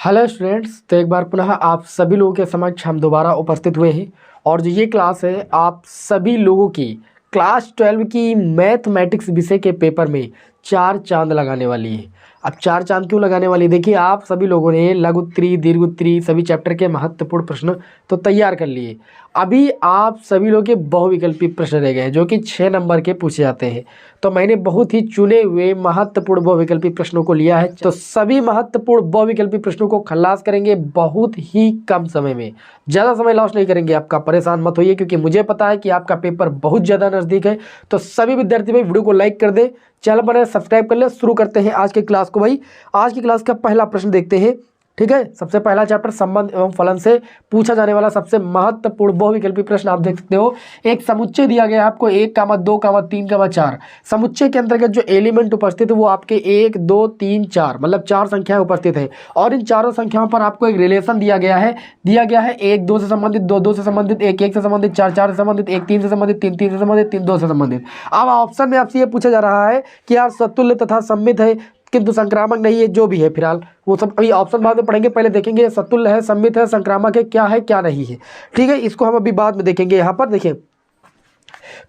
Hello students, तो एक बार पुनः आप सभी लोगों के समक्ष हम दोबारा उपस्थित हुए हैं। और जो ये क्लास है आप सभी लोगों की क्लास 12 की मैथमेटिक्स विषय के पेपर में चार चांद लगाने वाली है। अब चार चांद क्यों लगाने वाली है? देखिए, आप सभी लोगों ने लघु उत्तरी, दीर्घ उत्तरी सभी चैप्टर के महत्वपूर्ण प्रश्न तो तैयार कर लिए। अभी आप सभी लोग के बहुविकल्पी प्रश्न रह गए जो कि 6 नंबर के पूछे जाते हैं। तो मैंने बहुत ही चुने हुए महत्वपूर्ण बहुविकल्पी प्रश्नों को लिया है। तो सभी महत्वपूर्ण बहुविकल्पी प्रश्नों को खलास करेंगे बहुत ही कम समय में। ज़्यादा समय लॉस नहीं करेंगे आपका, परेशान मत होइए, क्योंकि मुझे पता है कि आपका पेपर बहुत ज़्यादा नज़दीक है। तो सभी विद्यार्थी भाई वीडियो को लाइक कर दे, चैनल पर सब्सक्राइब कर ले। शुरू करते हैं आज की क्लास को। भाई आज की क्लास का पहला प्रश्न देखते हैं। ठीक है, सबसे पहला चैप्टर संबंध एवं फलन से पूछा जाने वाला सबसे महत्वपूर्ण बहुविकल्पी प्रश्न आप देख सकते हो। एक समुच्चय दिया गया है आपको 1, 2, 3, 4। समुच्चय के अंतर्गत जो एलिमेंट उपस्थित है वो आपके 1, 2, 3, 4 मतलब 4 संख्याएं उपस्थित है। और इन चारों संख्याओं पर आपको एक रिलेशन दिया गया है 1, 2 से संबंधित, 2, 2 से संबंधित, 1, 1 से संबंधित, 4, 4 से संबंधित, 1, 3 से संबंधित, 3, 3 से संबंधित, 3, 2 से संबंधित। अब ऑप्शन में आपसे ये पूछा जा रहा है कि यार सतुल्य तथा सममित है किंतु संक्रामक नहीं है। जो भी है फिलहाल वो सब अभी ऑप्शन बाद में पढ़ेंगे, पहले देखेंगे सतुल्य है, सममित है, संक्रामक है क्या नहीं है। ठीक है, इसको हम अभी बाद में देखेंगे। यहाँ पर देखिए,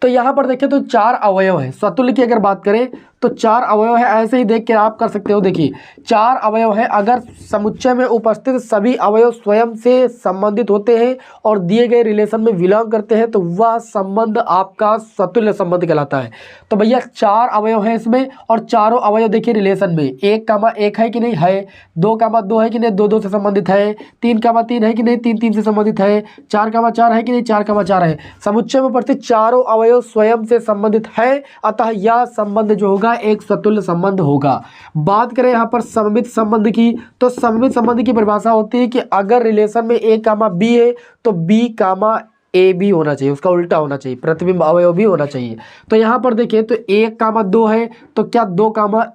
तो यहाँ पर देखें तो 4 अवयव है। सतुल्य की अगर बात करें तो 4 अवयव है। ऐसे ही देख के आप कर सकते हो। देखिए 4 अवयव है। अगर समुच्चय में उपस्थित सभी अवयव स्वयं से संबंधित होते हैं और दिए गए रिलेशन में बिलोंग करते हैं तो वह संबंध आपका सतुल्य संबंध कहलाता है। तो भैया 4 अवयव है इसमें और चारों अवयव देखिए रिलेशन में 1, 1 है कि नहीं है, 2, 2 है कि नहीं, 2, 2 से संबंधित है, 3, 3 है कि नहीं, 3, 3 से संबंधित है, 4, 4 है कि नहीं, 4, 4 है। समुच्चय में उपस्थित चारों अवयव स्वयं से संबंधित है, अतः यह संबंध जो होगा एक सतुल्य संबंध होगा। बात करें यहाँ पर सममित संबंध की, तो सममित संबंध की परिभाषा होती है कि अगर रिलेशन में A, B है तो B, A भी होना चाहिए, उसका उल्टा होना चाहिए, प्रतिबिंब अवयव भी होना चाहिए। तो यहाँ पर देखिए तो 1, 2 है तो क्या 2,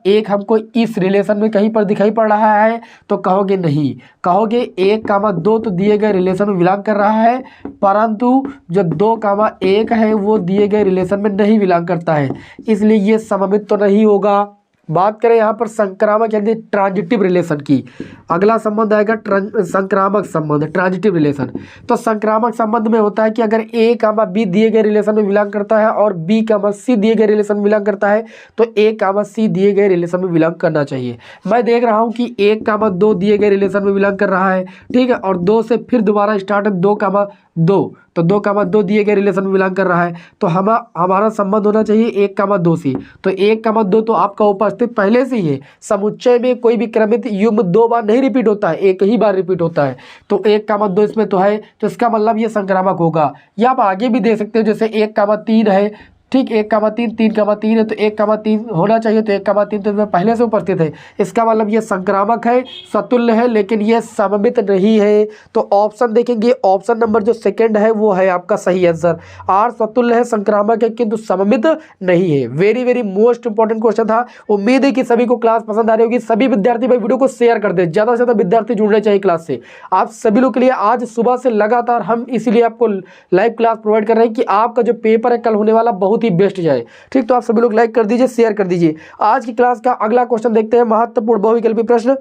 1 हमको इस रिलेशन में कहीं पर दिखाई पड़ रहा है? तो कहोगे नहीं, कहोगे 1, 2 तो दिए गए रिलेशन में बिलोंग कर रहा है, परंतु जो 2, 1 है वो दिए गए रिलेशन में नहीं बिलोंग करता है, इसलिए ये सममित तो नहीं होगा। बात करें यहाँ पर संक्रामक यानी ट्रांजिटिव रिलेशन की, अगला संबंध आएगा संक्रामक संबंध, ट्रांजिटिव रिलेशन। तो संक्रामक संबंध में होता है कि अगर A, B दिए गए रिलेशन में बिलोंग करता है और B, C दिए गए रिलेशन में बिलोंग करता है तो A, C दिए गए रिलेशन में बिलोंग करना चाहिए। मैं देख रहा हूँ कि 1, 2 दिए गए रिलेशन में बिलोंग कर रहा है, ठीक है, और 2 से फिर दोबारा स्टार्ट है 2, 2 तो 2, 2 दिए गए रिलेशन में बिलोंग कर रहा है तो हमारा संबंध होना चाहिए 1, 2 से। तो 1, 2 तो आपका उपस्थित पहले से ही है। समुच्चय में कोई भी क्रमित युग्म 2 बार नहीं रिपीट होता है, एक ही बार रिपीट होता है। तो 1, 2 इसमें तो है, तो इसका मतलब ये संक्रामक होगा। या आप आगे भी दे सकते हो, जैसे 1, 3 है, ठीक, 1, 3, 3, 3 है तो 1, 3 होना चाहिए, तो 1, 3 तो इसमें पहले से उपस्थित है। इसका मतलब ये संक्रामक है, सतुल्य है, लेकिन ये सममित नहीं है। तो ऑप्शन देखेंगे, ऑप्शन नंबर जो सेकंड है वो है आपका सही आंसर। आर सतुल्य है, संक्रामक है, किंतु सममित नहीं है। Very very most important question था। उम्मीद है कि सभी को क्लास पसंद आ रही होगी। सभी विद्यार्थी भाई वीडियो को शेयर कर दे, ज़्यादा से ज़्यादा विद्यार्थी जुड़ने चाहिए क्लास से। आप सभी लोग के लिए आज सुबह से लगातार हम इसीलिए आपको लाइव क्लास प्रोवाइड कर रहे हैं कि आपका जो पेपर है कल होने वाला बहुत ही बेस्ट जाए। ठीक, तो आप सभी लोग लाइक कर दीजिए, शेयर कर दीजिए। आज की क्लास का अगला क्वेश्चन देखते हैं, महत्वपूर्ण बहुविकल्पी प्रश्न।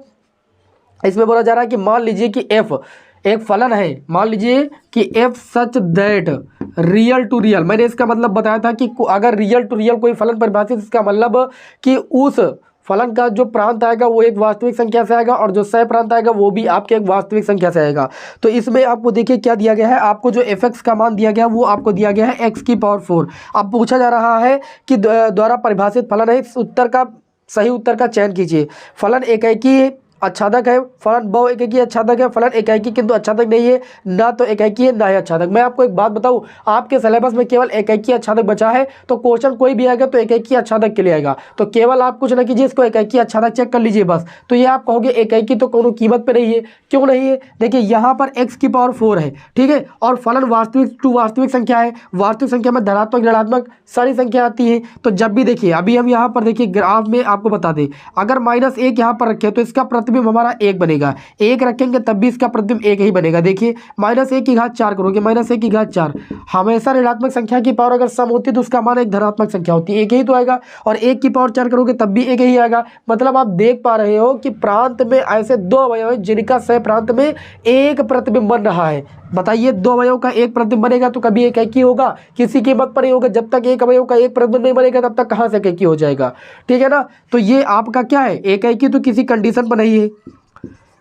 इसमें बोला जा रहा है कि मान लीजिए कि f एक फलन है, मान लीजिए कि f such that real to real, मैंने इसका मतलब बताया था कि अगर रियल टू रियल कोई फलन परिभाषित, इसका मतलब कि उस फलन का जो प्रांत आएगा वो एक वास्तविक संख्या से आएगा और जो सह प्रांत आएगा वो भी आपके एक वास्तविक संख्या से आएगा। तो इसमें आपको देखिए क्या दिया गया है, आपको जो fx का मान दिया गया वो आपको दिया गया है x⁴। अब पूछा जा रहा है कि द्वारा परिभाषित फलन है, इस उत्तर का सही उत्तर का चयन कीजिए। फलन एकाकी आच्छादक है, फलन बहु एकाकी आच्छादक है, फलन एकाकी किंतु आच्छादक नहीं है, ना तो एकाकी है ना ही आच्छादक। मैं आपको एक बात बताऊं, आपके सिलेबस में केवल एकाकी आच्छादक बचा है, तो क्वेश्चन कोई भी आएगा तो एकाकी आच्छादक के लिए आएगा। तो केवल आप कुछ ना कीजिए, इसको एकाकी आच्छादक चेक कर लीजिए बस। तो ये आप कहोगे एकाकी तो कोनो कीमत पे नहीं है, क्यों नहीं है? देखिए यहाँ पर x⁴ है, ठीक है, और फलन वास्तविक टू वास्तविक संख्या है। वास्तविक संख्या में धनात्मक ऋणात्मक सारी संख्या आती है। तो जब भी देखिए, अभी हम यहाँ पर देखिए ग्राफ में आपको बता दें, अगर -1 यहाँ पर रखे तो इसका प्रतिबिंब हमारा 1 बनेगा, 1 रखेंगे तब भी इसका प्रतिबिंब 1 ही बनेगा। देखिए -1 की घात 4 करोगे, -1 की घात 4, हमेशा ऋणात्मक संख्या की पावर अगर सम होती है तो उसका मान एक धनात्मक संख्या होती है, 1 ही तो आएगा। और 1 की पावर 4 करोगे तब भी 1 ही आएगा। मतलब आप देख पा रहे हो कि प्रांत में ऐसे 2 अवयव हैं जिनका सह प्रांत में एक प्रतिबिंब बन रहा है। बताइए 2 अवयव का एक प्रतिबिंब बनेगा तो कभी एक ही होगा, किसी कीमत पर ही होगा। जब तक एक अवयव का एक प्रतिबिंब नहीं बनेगा तब तक कहाँ से एक ही हो जाएगा, ठीक है ना। तो ये आपका क्या है, एक तो किसी कंडीशन पर नहीं है,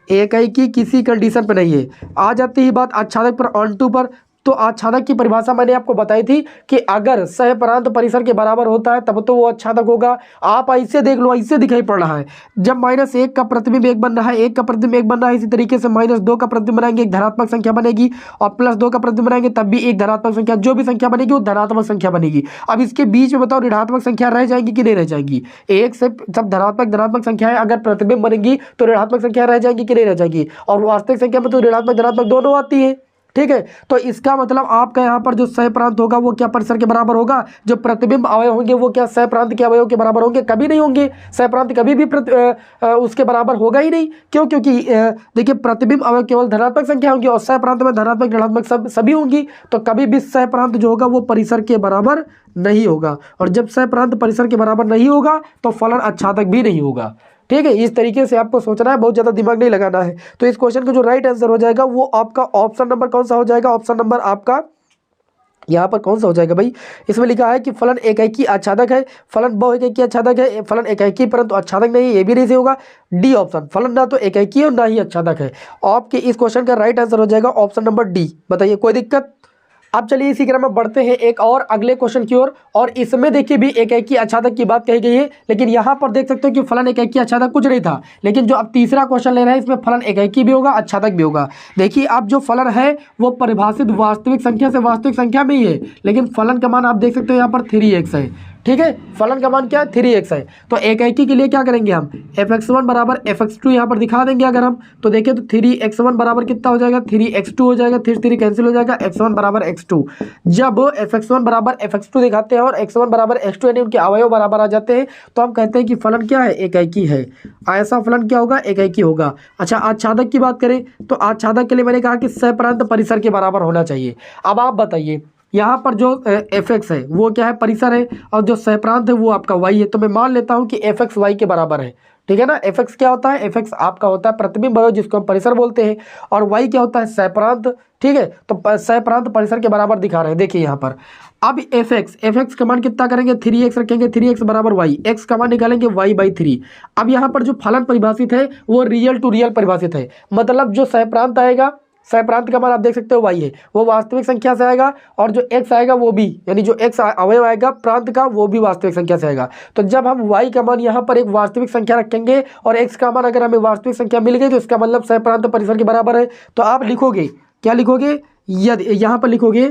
एक किसी कंडीशन पर नहीं है। आ जाती है बात आच्छादक पर, ऑन टू पर। तो आच्छादक की परिभाषा मैंने आपको बताई थी कि अगर सह प्रांत परिसर के बराबर होता है तब तो वो आच्छादक होगा। आप ऐसे देख लो, ऐसे दिखाई पड़ रहा है, जब -1 का प्रतिबिंब 1 बन रहा है, 1 का प्रतिबिंब 1 बन रहा है, इसी तरीके से -2 का प्रतिबिंब बनाएंगे, एक धनात्मक संख्या बनेगी, और +2 का प्रतिबिंब बनाएंगे तब भी एक धनात्मक संख्या, जो भी संख्या बनेगी वो धनात्मक संख्या बनेगी। अब इसके बीच में बताओ ऋणात्मक संख्या रह जाएंगी कि नहीं रह जाएंगी। एक से सब धनात्मक संख्या है, अगर प्रतिबिंब बनेगी तो ऋणात्मक संख्या रह जाएंगी कि नहीं रह जाएगी। और वास्तविक संख्या में तो ऋणात्मक धनात्मक दोनों आती है, ठीक है। तो इसका मतलब आपका यहाँ पर जो सह प्रांत होगा वो क्या परिसर के बराबर होगा, जो प्रतिबिंब अवयव होंगे वो क्या सह प्रांत के अवयव के बराबर होंगे, कभी नहीं होंगे। सह प्रांत कभी भी उसके बराबर होगा ही नहीं। क्यों? क्योंकि देखिए प्रतिबिंब अवयव केवल धनात्मक संख्या होंगी और सह प्रांत में धनात्मक ऋणात्मक सभी होंगी। तो कभी भी सह प्रांत जो होगा वो परिसर के बराबर नहीं होगा, और जब सह प्रांत परिसर के बराबर नहीं होगा तो फलन आच्छादक भी नहीं होगा, ठीक है। इस तरीके से आपको सोचना है, बहुत ज़्यादा दिमाग नहीं लगाना है। तो इस क्वेश्चन का जो राइट आंसर हो जाएगा वो आपका ऑप्शन नंबर कौन सा हो जाएगा, ऑप्शन नंबर आपका यहाँ पर कौन सा हो जाएगा भाई, इसमें लिखा है कि फलन एकाकी आच्छादक है, फलन बहुएकाकी आच्छादक है, फलन एकाकी परंतु आच्छादक नहीं है, ये भी नहीं से होगा। डी ऑप्शन, फलन ना तो एकाकी और ना ही आच्छादक है। आपके इस क्वेश्चन का राइट आंसर हो जाएगा ऑप्शन नंबर डी। बताइए कोई दिक्कत। अब चलिए इसी क्रम में बढ़ते हैं एक और अगले क्वेश्चन की ओर, और इसमें देखिए भी एकाकी आच्छादक की बात कही गई है, लेकिन यहाँ पर देख सकते हो कि फलन एकाकी आच्छादक कुछ नहीं था। लेकिन जो अब तीसरा क्वेश्चन ले रहे हैं इसमें फलन एकाकी भी होगा, आच्छादक भी होगा। देखिए अब जो फलन है वो परिभाषित वास्तविक संख्या से वास्तविक संख्या में ही है, लेकिन फलन का मान आप देख सकते हो यहाँ पर 3x है, ठीक है। फलन का मान क्या है, 3x है। तो एकाकी के लिए क्या करेंगे हम, fx1 बराबर fx2 यहाँ पर दिखा देंगे। अगर हम तो देखें तो 3x1 बराबर कितना हो जाएगा, 3x2 हो जाएगा, 3 कैंसिल हो जाएगा, x1 बराबर x2। जब fx1 बराबर fx2 दिखाते हैं और x1 बराबर x2 यानी उनके अवयव बराबर आ जाते हैं तो हम कहते हैं कि फलन क्या है, एकाकी है। ऐसा फलन क्या होगा, एकाकी होगा। अच्छा आच्छादक की बात करें तो आच्छादक के लिए मैंने कहा कि सह प्रांत परिसर के बराबर होना चाहिए। अब आप बताइए यहाँ पर जो fx है वो क्या है, परिसर है, और जो सहप्रांत है वो आपका y है। तो मैं मान लेता हूँ कि fx y के बराबर है, ठीक है ना। fx क्या होता है, fx आपका होता है प्रतिबिंब अवयव जिसको हम परिसर बोलते हैं, और y क्या होता है, सहप्रांत, ठीक है। तो सहप्रांत परिसर के बराबर दिखा रहे हैं। देखिए यहाँ पर अब fx का मान कितना करेंगे, 3x रखेंगे, 3x बराबर y, x का मान निकालेंगे y/3। अब यहाँ पर जो फलन परिभाषित है वो रियल टू रियल परिभाषित है, मतलब जो सहप्रांत आएगा, सह प्रांत का मान आप देख सकते हो y है, वो वास्तविक संख्या से आएगा, और जो x आएगा वो भी, यानी जो x अवयव आएगा प्रांत का वो भी वास्तविक संख्या से आएगा। तो जब हम y का मान यहाँ पर एक वास्तविक संख्या रखेंगे और x का मान अगर हमें वास्तविक संख्या मिल गई तो इसका मतलब सह प्रांत परिसर के बराबर है। तो आप लिखोगे, क्या लिखोगे, यदि यहाँ पर लिखोगे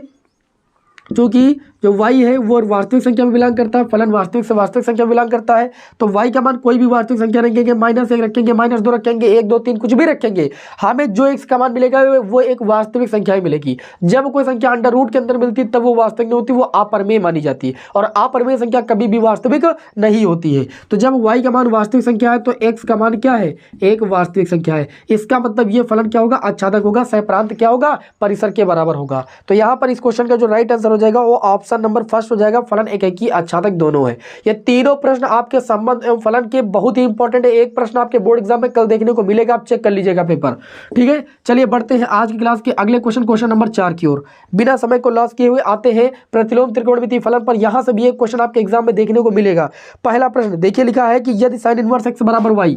क्योंकि जो y है वो वास्तविक संख्या में बिलोंग करता है, फलन वास्तविक से वास्तविक संख्या में बिलोंग करता है। तो y का मान कोई भी वास्तविक संख्या रखेंगे, -1 रखेंगे, -2 रखेंगे, 1 2 3 कुछ भी रखेंगे, हमें जो x का मान मिलेगा वो एक वास्तविक संख्या ही मिलेगी। जब कोई संख्या अंडर रूट के अंदर मिलती है तब वो वास्तविक नहीं होती, वो अपरिमेय मानी जाती है, और अपरिमेय संख्या कभी भी वास्तविक नहीं होती है। तो जब y का मान वास्तविक संख्या है तो x का मान क्या है, एक वास्तविक संख्या है। इसका मतलब ये फलन क्या होगा, आच्छादक होगा, सहप्रांत क्या होगा, परिसर के बराबर होगा। तो यहाँ पर इस क्वेश्चन का जो राइट आंसर हो जाएगा वो ऑप्शन नंबर फर्स्ट हो जाएगा, फलन एकाकी आच्छादक दोनों है। ये तीनों प्रश्न आपके संबंध एवं फलन के बहुत ही इंपॉर्टेंट है। एक प्रश्न आपके बोर्ड एग्जाम में कल देखने को मिलेगा, आप चेक कर लीजिएगा पेपर, ठीक है। चलिए बढ़ते हैं आज की क्लास के अगले क्वेश्चन नंबर 4 की ओर। बिना समय को लॉस किए हुए आते हैं प्रतिलोम त्रिकोणमितीय फलन पर। यहां से भी एक क्वेश्चन आपके एग्जाम में देखने को मिलेगा। पहला प्रश्न देखिए, लिखा है कि यदि साइन इनवर्स x बराबर y,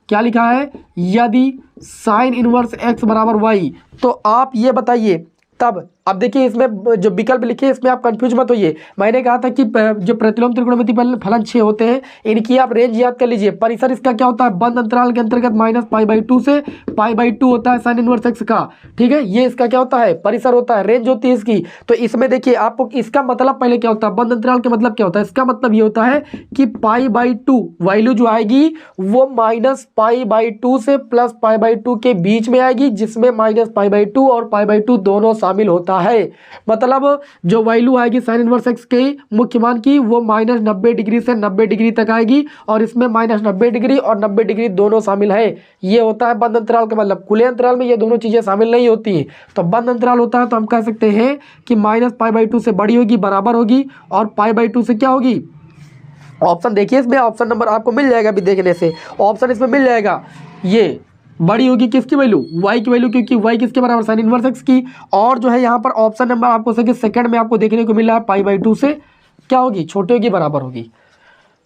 क्या लिखा है, यदि साइन इनवर्स x बराबर y, तो आप ये बताइए। तब अब देखिए इसमें जो विकल्प लिखे इसमें आप कंफ्यूज मत होइए। मैंने कहा था कि जो प्रतिलोम त्रिकोणमितीय फलन 6 होते हैं इनकी आप रेंज याद कर लीजिए। परिसर इसका क्या होता है, बंद अंतराल के अंतर्गत -π/2 से π/2 होता है साइन इनवर्स x का, ठीक है। ये इसका क्या होता है, परिसर होता है, रेंज होती है इसकी। तो इसमें देखिए आपको इसका मतलब पहले क्या होता है, बंद अंतराल के मतलब क्या होता है, इसका मतलब ये होता है कि π/2 वैल्यू जो आएगी वो -π/2 से +π/2 के बीच में आएगी, जिसमें -π/2 और π/2 दोनों शामिल होता होता है। मतलब जो वैल्यू आएगी साइन इनवर्स एक्स के मुख्य मान की वो -90 डिग्री से 90 डिग्री तक आएगी और इसमें -90 डिग्री और 90 डिग्री दोनों शामिल है। ये होता है बंद अंतराल का मतलब। खुले अंतराल में ये दोनों चीज़ें शामिल नहीं होती हैं। तो बंद अंतराल होता है तो हम कह सकते हैं कि -π/2 से बड़ी होगी, बराबर होगी, और π/2 से क्या होगी। ऑप्शन देखिए, इसमें ऑप्शन नंबर आपको मिल जाएगा अभी देखने से, ऑप्शन इसमें मिल जाएगा। ये बड़ी होगी किसकी वैल्यू, y की वैल्यू, क्योंकि y किसके बराबर, साइन इनवर्स एक्स की। और जो है यहाँ पर ऑप्शन नंबर आपको सेकंड में आपको देखने को मिल रहा है π/2 से क्या होगी, छोटी होगी, बराबर होगी।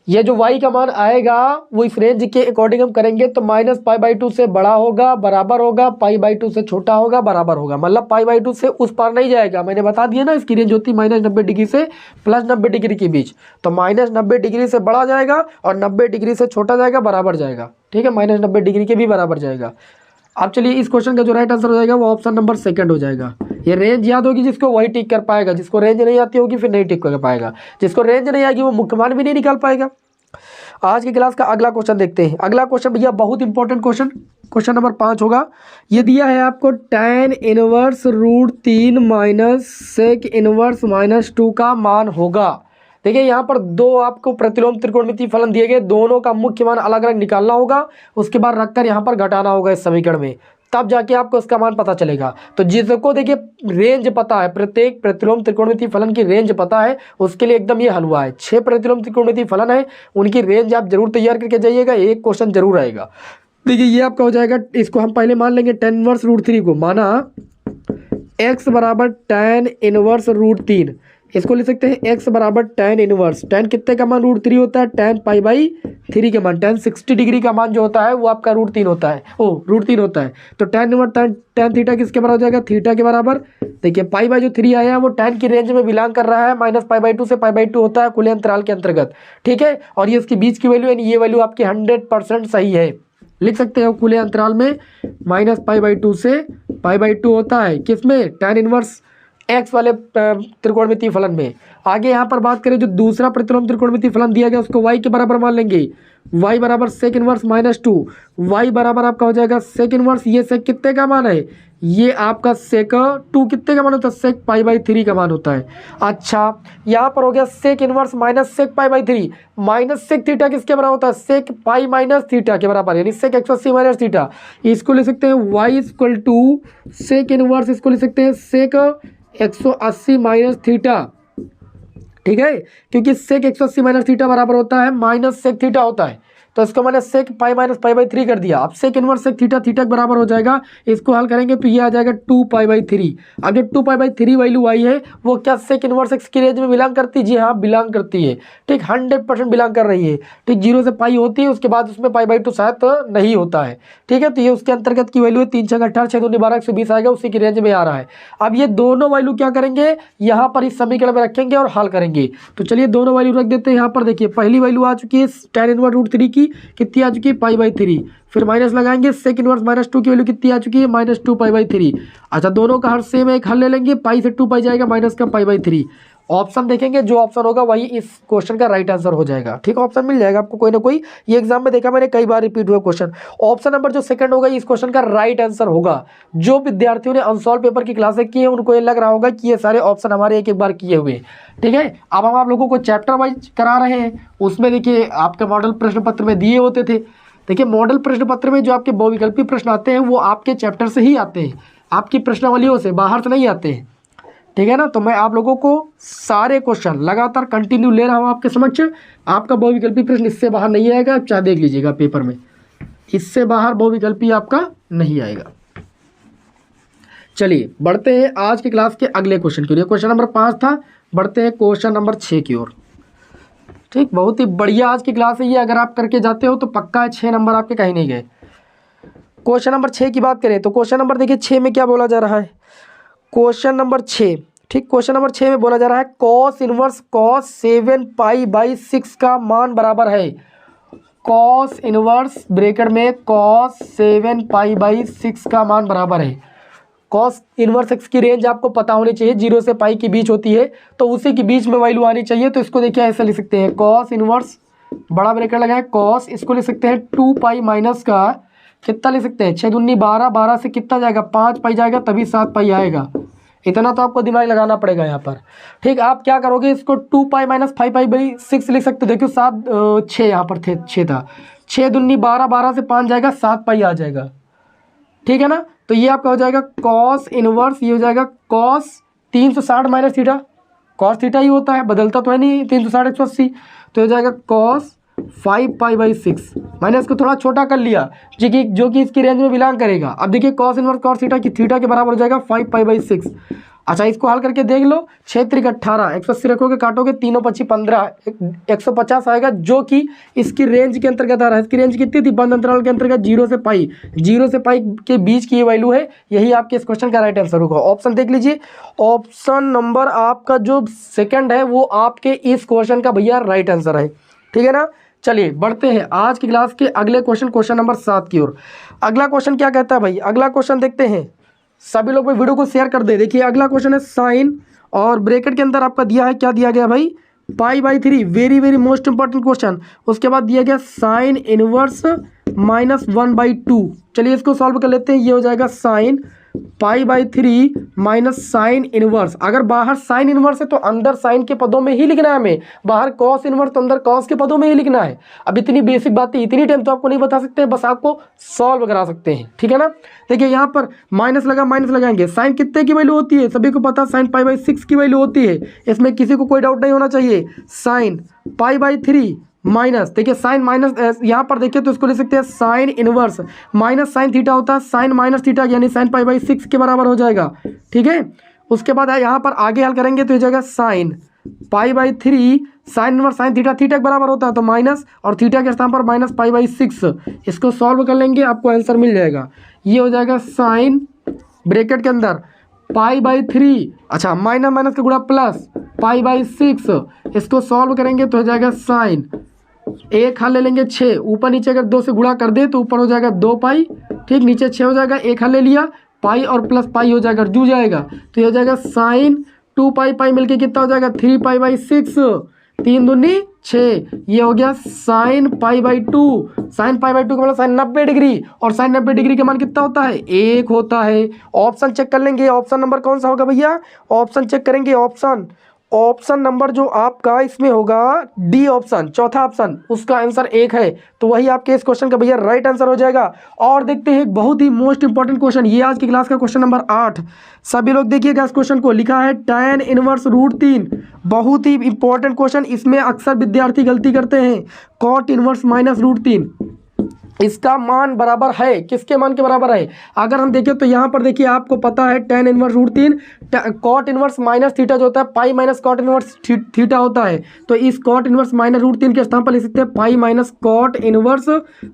ये जो y का मान आएगा वो इस रेंज के अकॉर्डिंग हम करेंगे तो -π/2 से बड़ा होगा, बराबर होगा, π/2 से छोटा होगा, बराबर होगा। मतलब π/2 से उस पार नहीं जाएगा। मैंने बता दिया ना, इसकी रेंज होती है -90 डिग्री से +90 डिग्री के बीच। तो -90 डिग्री से बड़ा जाएगा और 90 डिग्री से छोटा जाएगा, बराबर जाएगा। ठीक है, -90 डिग्री के भी बराबर जाएगा। अब चलिए इस क्वेश्चन का जो राइट आंसर हो जाएगा वो ऑप्शन नंबर सेकंड हो जाएगा। ये रेंज याद होगी जिसको वही टिक कर पाएगा, जिसको रेंज नहीं आती होगी फिर नहीं टिक कर पाएगा, जिसको रेंज नहीं आएगी वो मुख्य मान भी नहीं निकाल पाएगा। आज की क्लास का अगला क्वेश्चन देखते हैं। अगला क्वेश्चन भैया बहुत इंपॉर्टेंट क्वेश्चन, क्वेश्चन नंबर 5 होगा। ये दिया है आपको tan inverse √3 minus sec inverse -2 का मान होगा। देखिए यहाँ पर दो आपको प्रतिलोम त्रिकोणमितीय फलन दिए गए, दोनों का मुख्य मान अलग अलग निकालना होगा, उसके बाद रखकर यहाँ पर घटाना होगा इस समीकरण में, तब जाके आपको इसका मान पता चलेगा। तो जिसको देखिए रेंज पता है, प्रत्येक प्रतिलोम त्रिकोणमितीय फलन की रेंज पता है, उसके लिए एकदम ये हल हुआ है। 6 प्रतिलोम त्रिकोणमितीय फलन है, उनकी रेंज आप जरूर तैयार करके जाइएगा, एक क्वेश्चन जरूर आएगा। देखिए ये आपका हो जाएगा, इसको हम पहले मान लेंगे tan इनवर्स √3 को, माना x बराबर tan इनवर्स √3, इसको लिख सकते हैं x बराबर tan इनवर्स, tan कितने का मान √3 होता है, tan π/3 के मान, tan 60 डिग्री का मान जो होता है वो आपका √3 होता है, √3 होता है। तो tan इनवर्स tan थीटा किसके बराबर हो जाएगा, थीटा के बराबर। देखिए π/3 आया है वो tan की रेंज में बिलोंग कर रहा है, -π/2 से π/2 होता है खुले अंतराल के अंतर्गत। ठीक है, और ये इसके बीच की वैल्यू, यानी ये वैल्यू आपकी 100% सही है। लिख सकते हो खुले अंतराल में -π/2 से π/2 होता है किसमें, tan इनवर्स एक्स वाले त्रिकोणमितीय फलन में। आगे यहाँ पर बात करें जो दूसरा प्रतिलोम त्रिकोणमितीय फलन दिया गया उसको y के बराबर मान लेंगे, y बराबर सेक इनवर्स -2, y बराबर आपका हो जाएगा सेक इनवर्स, ये सेक कितने का मान है, ये आपका सेक 2 कितने का मान होता है, सेक π/3 का मान होता है। अच्छा यहाँ पर हो गया sec inverse minus sec π/3, minus sec theta किसके बराबर होता है, सेक पाई माइनस थीटा के बराबर, यानी सेक 180 माइनस थीटा। इसको लिख सकते हैं y = सेक इनवर्स, इसको लिख सकते हैं सेक 180 माइनस थीटा। ठीक है, क्योंकि सेक 180 माइनस थीटा बराबर होता है माइनस सेक थीटा होता है, तो इसको मैंने सेक पाई माइनस π/3 कर दिया। अब sec inverse sec theta theta के बराबर हो जाएगा, इसको हल करेंगे तो ये आ जाएगा 2π/3। अब जो 2π/3 वैल्यू आई है वो क्या सेक इनवर्स एक्स की रेंज में बिलोंग करती है, जी हाँ बिलोंग करती है। ठीक, 100% बिलोंग कर रही है। ठीक, 0 से पाई होती है, उसके बाद उसमें π/2 शायद नहीं होता है। ठीक है, तो ये उसके अंतर्गत की वैल्यू है, 3 6 18 6 2 12 120 आएगा, उसी की रेंज में आ रहा है। अब ये दोनों वैल्यू क्या करेंगे, यहाँ पर इस समीकरण में रखेंगे और हल करेंगे। तो चलिए दोनों वैल्यू रख देते हैं। यहाँ पर देखिए पहली वैल्यू आ चुकी है tan इनवर्स √3 की, कितनी आ चुकी है, π/3। फिर माइनस लगाएंगे, सेक इनवर्स -2 की वैल्यू कितनी आ चुकी है, -2 π/3। अच्छा दोनों का हर सेम एक हल ले लेंगे, पाई से 2 पाई जाएगा, माइनस का π/3। ऑप्शन देखेंगे, जो ऑप्शन होगा वही इस क्वेश्चन का राइट आंसर हो जाएगा। ठीक, ऑप्शन मिल जाएगा आपको कोई ना कोई, ये एग्जाम में देखा मैंने कई बार रिपीट हुआ क्वेश्चन। ऑप्शन नंबर जो सेकंड होगा इस क्वेश्चन का राइट आंसर होगा। जो विद्यार्थियों ने अनसॉल्व पेपर की क्लासें की है उनको ये लग रहा होगा कि ये सारे ऑप्शन हमारे एक एक बार किए हुए। ठीक है, अब हम आप लोगों को चैप्टर वाइज करा रहे हैं। उसमें देखिए आपका मॉडल प्रश्न पत्र में दिए होते थे। देखिए मॉडल प्रश्न पत्र में जो आपके बहुविकल्पी प्रश्न आते हैं वो आपके चैप्टर से ही आते हैं, आपकी प्रश्नावलियों से, बाहर से नहीं आते हैं। ठीक है ना, तो मैं आप लोगों को सारे क्वेश्चन लगातार कंटिन्यू ले रहा हूँ आपके समक्ष। आपका बहुविकल्पी प्रश्न इससे बाहर नहीं आएगा, आप चाहे देख लीजिएगा पेपर में, इससे बाहर बहुविकल्पी आपका नहीं आएगा। चलिए बढ़ते हैं आज की क्लास के अगले क्वेश्चन की ओर। क्वेश्चन नंबर 5 था, बढ़ते हैं क्वेश्चन नंबर 6 की ओर। ठीक, बहुत ही बढ़िया आज की क्लास है ये, अगर आप करके जाते हो तो पक्का है 6 नंबर आपके कहीं नहीं गए। क्वेश्चन नंबर 6 की बात करें तो क्वेश्चन नंबर देखिए 6 में क्या बोला जा रहा है, क्वेश्चन नंबर 6। ठीक, क्वेश्चन नंबर 6 में बोला जा रहा है कॉस इनवर्स कॉस 7π/6 का मान बराबर है। कॉस इनवर्स ब्रैकेट में कॉस 7π/6 का मान बराबर है। कॉस इनवर्स एक्स की रेंज आपको पता होनी चाहिए, 0 से पाई के बीच होती है, तो उसी के बीच में वैल्यू आनी चाहिए। तो इसको देखिए ऐसे लिख सकते हैं, कॉस इनवर्स बड़ा ब्रैकेट लगाए कॉस, इसको लिख सकते हैं 2π माइनस का कितना लिख सकते हैं, 6 दूनी 12, 12 से कितना जाएगा 5 पाई जाएगा, तभी 7 पाई आएगा। इतना तो आपको दिमाग लगाना पड़ेगा यहाँ पर। ठीक, आप क्या करोगे, इसको 2 पाई माइनस 5 पाई/6 लिख सकते हो। देखो 6 यहाँ पर थे, 6 था, 6 दूनी 12, 12 से 5 जाएगा, 7 पाई आ जाएगा। ठीक है ना, तो ये आपका हो जाएगा कॉस इनवर्स, ये हो जाएगा cos 360 minus theta, cos theta ही होता है, बदलता तो है नहीं 360 180, तो हो जाएगा कॉस 5 पाई/6। मैंने इसको थोड़ा छोटा कर लिया जो कि इसकी रेंज में बिलोंग करेगा। अब देखिए कॉस इनवर्स कॉस थीटा की थीटा के बराबर हो जाएगा 5 पाई/6। अच्छा, इसको हल करके देख लो, 6 त्रिक 18, 180 रखोगे, काटोगे, 3 5 15, 150 आएगा, जो कि इसकी रेंज के अंतर्गत आ रहा है। इसकी रेंज कितनी थी, बंद अंतराल के अंतर्गत 0 से पाई, 0 से पाई के बीच की ये वैल्यू है। यही आपके इस क्वेश्चन का राइट आंसर होगा। ऑप्शन देख लीजिए, ऑप्शन नंबर आपका जो सेकंड है वो आपके इस क्वेश्चन का भैया राइट आंसर है। ठीक है ना, चलिए बढ़ते हैं आज की क्लास के अगले क्वेश्चन नंबर 7 की ओर। अगला क्वेश्चन क्या कहता है भाई, अगला क्वेश्चन देखते हैं। सभी लोग भाई वीडियो को शेयर कर दे। देखिए अगला क्वेश्चन है साइन, और ब्रैकेट के अंदर आपका दिया है, क्या दिया गया भाई, pi, very very most important question. उसके बाद दिया गया साइन इनवर्स -1/2। चलिए इसको सॉल्व कर लेते हैं। ये हो जाएगा साइन पाई/3 माइनस साइन इनवर्स। अगर बाहर साइन इनवर्स है तो अंदर साइन के पदों में ही लिखना है हमें, बाहर कॉस इनवर्स तो अंदर कॉस के पदों में ही लिखना है। अब इतनी बेसिक बातें इतनी टाइम तो आपको नहीं बता सकते, बस आपको सॉल्व करा सकते हैं। ठीक है ना, देखिए यहाँ पर माइनस लगा, माइनस लगाएंगे, साइन कितने की वैल्यू होती है, सभी को पता, साइन पाई/6 की वैल्यू होती है, इसमें किसी को कोई डाउट नहीं होना चाहिए। साइन पाई/3 माइनस, देखिए साइन माइनस, यहाँ पर देखिए तो इसको लिख सकते हैं sine inverse minus sine theta होता है, साइन माइनस थीटा यानी साइन पाई/6 के बराबर हो जाएगा। ठीक है, उसके बाद यहाँ पर आगे हल करेंगे तो हो जाएगा sine pi sine inverse sine theta, theta के बराबर होता है तो माइनस, और थीटा के स्थान पर माइनस पाई/6। इसको सॉल्व कर लेंगे, आपको आंसर मिल जाएगा। ये हो जाएगा साइन ब्रैकेट के अंदर पाई/3, अच्छा माइनस माइनस का गुणा प्लस पाई/6। इसको सॉल्व करेंगे तो हो जाएगा साइन, एक हल ले लेंगे 6, ऊपर नीचे अगर 2 से गुणा कर दे तो ऊपर हो जाएगा 2 पाई, ठीक, नीचे 6 हो जाएगा, एक हल ले लिया, पाई और प्लस पाई हो जाएगा, जू जाएगा, तो ये हो जाएगा साइन 2 पाई पाई मिलके कितना हो जाएगा 3 पाई/6, 3 दूनी 6, ये हो गया साइन पाई/2। साइन पाई/2 का मतलब साइन 90 डिग्री, और साइन 90 डिग्री का मान कितना होता है, 1 होता है। ऑप्शन चेक कर लेंगे, ऑप्शन नंबर कौन सा होगा भैया, ऑप्शन चेक करेंगे, ऑप्शन नंबर जो आपका इसमें होगा डी ऑप्शन, चौथा ऑप्शन, उसका आंसर 1 है, तो वही आपके इस क्वेश्चन का भैया राइट आंसर हो जाएगा। और देखते हैं एक बहुत ही मोस्ट इंपॉर्टेंट क्वेश्चन, ये आज की क्लास का क्वेश्चन नंबर 8। सभी लोग देखिएगा इस क्वेश्चन को, लिखा है tan इनवर्स √3, बहुत ही इंपॉर्टेंट क्वेश्चन। इसमें अक्सर विद्यार्थी गलती करते हैं, कॉट इनवर्स माइनस √3, इसका मान बराबर है, किसके मान के बराबर है, अगर हम देखें तो यहाँ पर देखिए आपको पता है tan inverse √3 cot inverse minus theta जो होता है pi minus cot inverse theta होता है, तो इस कॉट इनवर्स माइनस √3 के स्थान पर लिख सकते हैं पाई माइनस कॉट इनवर्स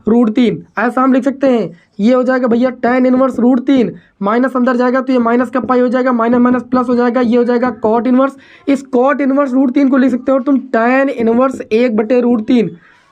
√3, ऐसा हम लिख सकते हैं। ये हो जाएगा भैया tan इनवर्स √3, माइनस अंदर जाएगा तो ये माइनस का पाई हो जाएगा, माइनस माइनस प्लस हो जाएगा, ये हो जाएगा कॉट इनवर्स। इस कॉट इनवर्स √3 को लिख सकते हो तुम tan इनवर्स 1/√3।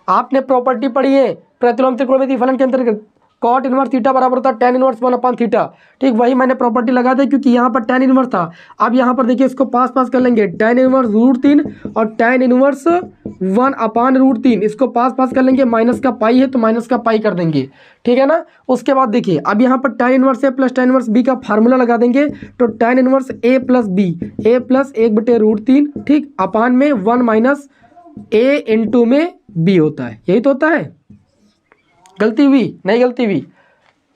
आपने प्रॉपर्टी पढ़ी है प्रतिलोम त्रिकोणमितीय फलन के अंतर्गत, कॉट इनवर्स थीटा बराबर होता है tan इनवर्स 1/θ, ठीक, वही मैंने प्रॉपर्टी लगा दी क्योंकि यहाँ पर tan इनवर्स था। अब यहाँ पर देखिए इसको पास कर लेंगे, tan इनवर्स √3 और tan इनवर्स 1/√3, इसको पास कर लेंगे, माइनस का पाई है तो माइनस का पाई कर देंगे, ठीक है ना। उसके बाद देखिए अब यहाँ पर tan inverse A plus tan inverse B का फार्मूला लगा देंगे, तो tan inverse A plus B, A plus 1/√3, ठीक, अपान में 1 माइनस A इंटू में B होता है, यही तो होता है। गलती हुई, नहीं गलती हुई,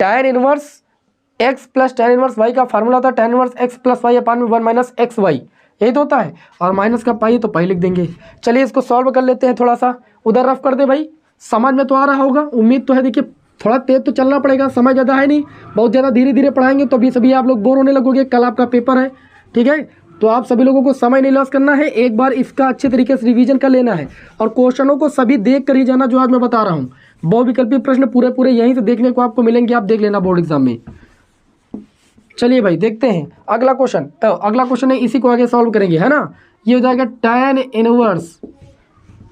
tan inverse x plus tan inverse y का फार्मूला होता है tan inverse x plus y अपान में 1 माइनस एक्स वाई, यही तो होता है, और माइनस का पाई तो पाई लिख देंगे। चलिए इसको सॉल्व कर लेते हैं, थोड़ा सा उधर रफ कर दे भाई, समझ में तो आ रहा होगा, उम्मीद तो है। देखिए थोड़ा तेज तो चलना पड़ेगा, समय ज़्यादा है नहीं, बहुत ज़्यादा धीरे धीरे पढ़ाएंगे तो अभी सभी आप लोग बोर होने लगोगे, कल आपका पेपर है, ठीक है, तो आप सभी लोगों को समय नहीं लॉस करना है, एक बार इसका अच्छे तरीके से रिवीजन कर लेना है, और क्वेश्चनों को सभी देख कर ही जाना जो आज मैं बता रहा हूँ। बहुविकल्पी प्रश्न पूरे यहीं से देखने को आपको मिलेंगे, आप देख लेना बोर्ड एग्जाम में। चलिए भाई देखते हैं अगला क्वेश्चन, तो अगला क्वेश्चन है, इसी को आगे सॉल्व करेंगे, है ना। ये हो जाएगा tan इनवर्स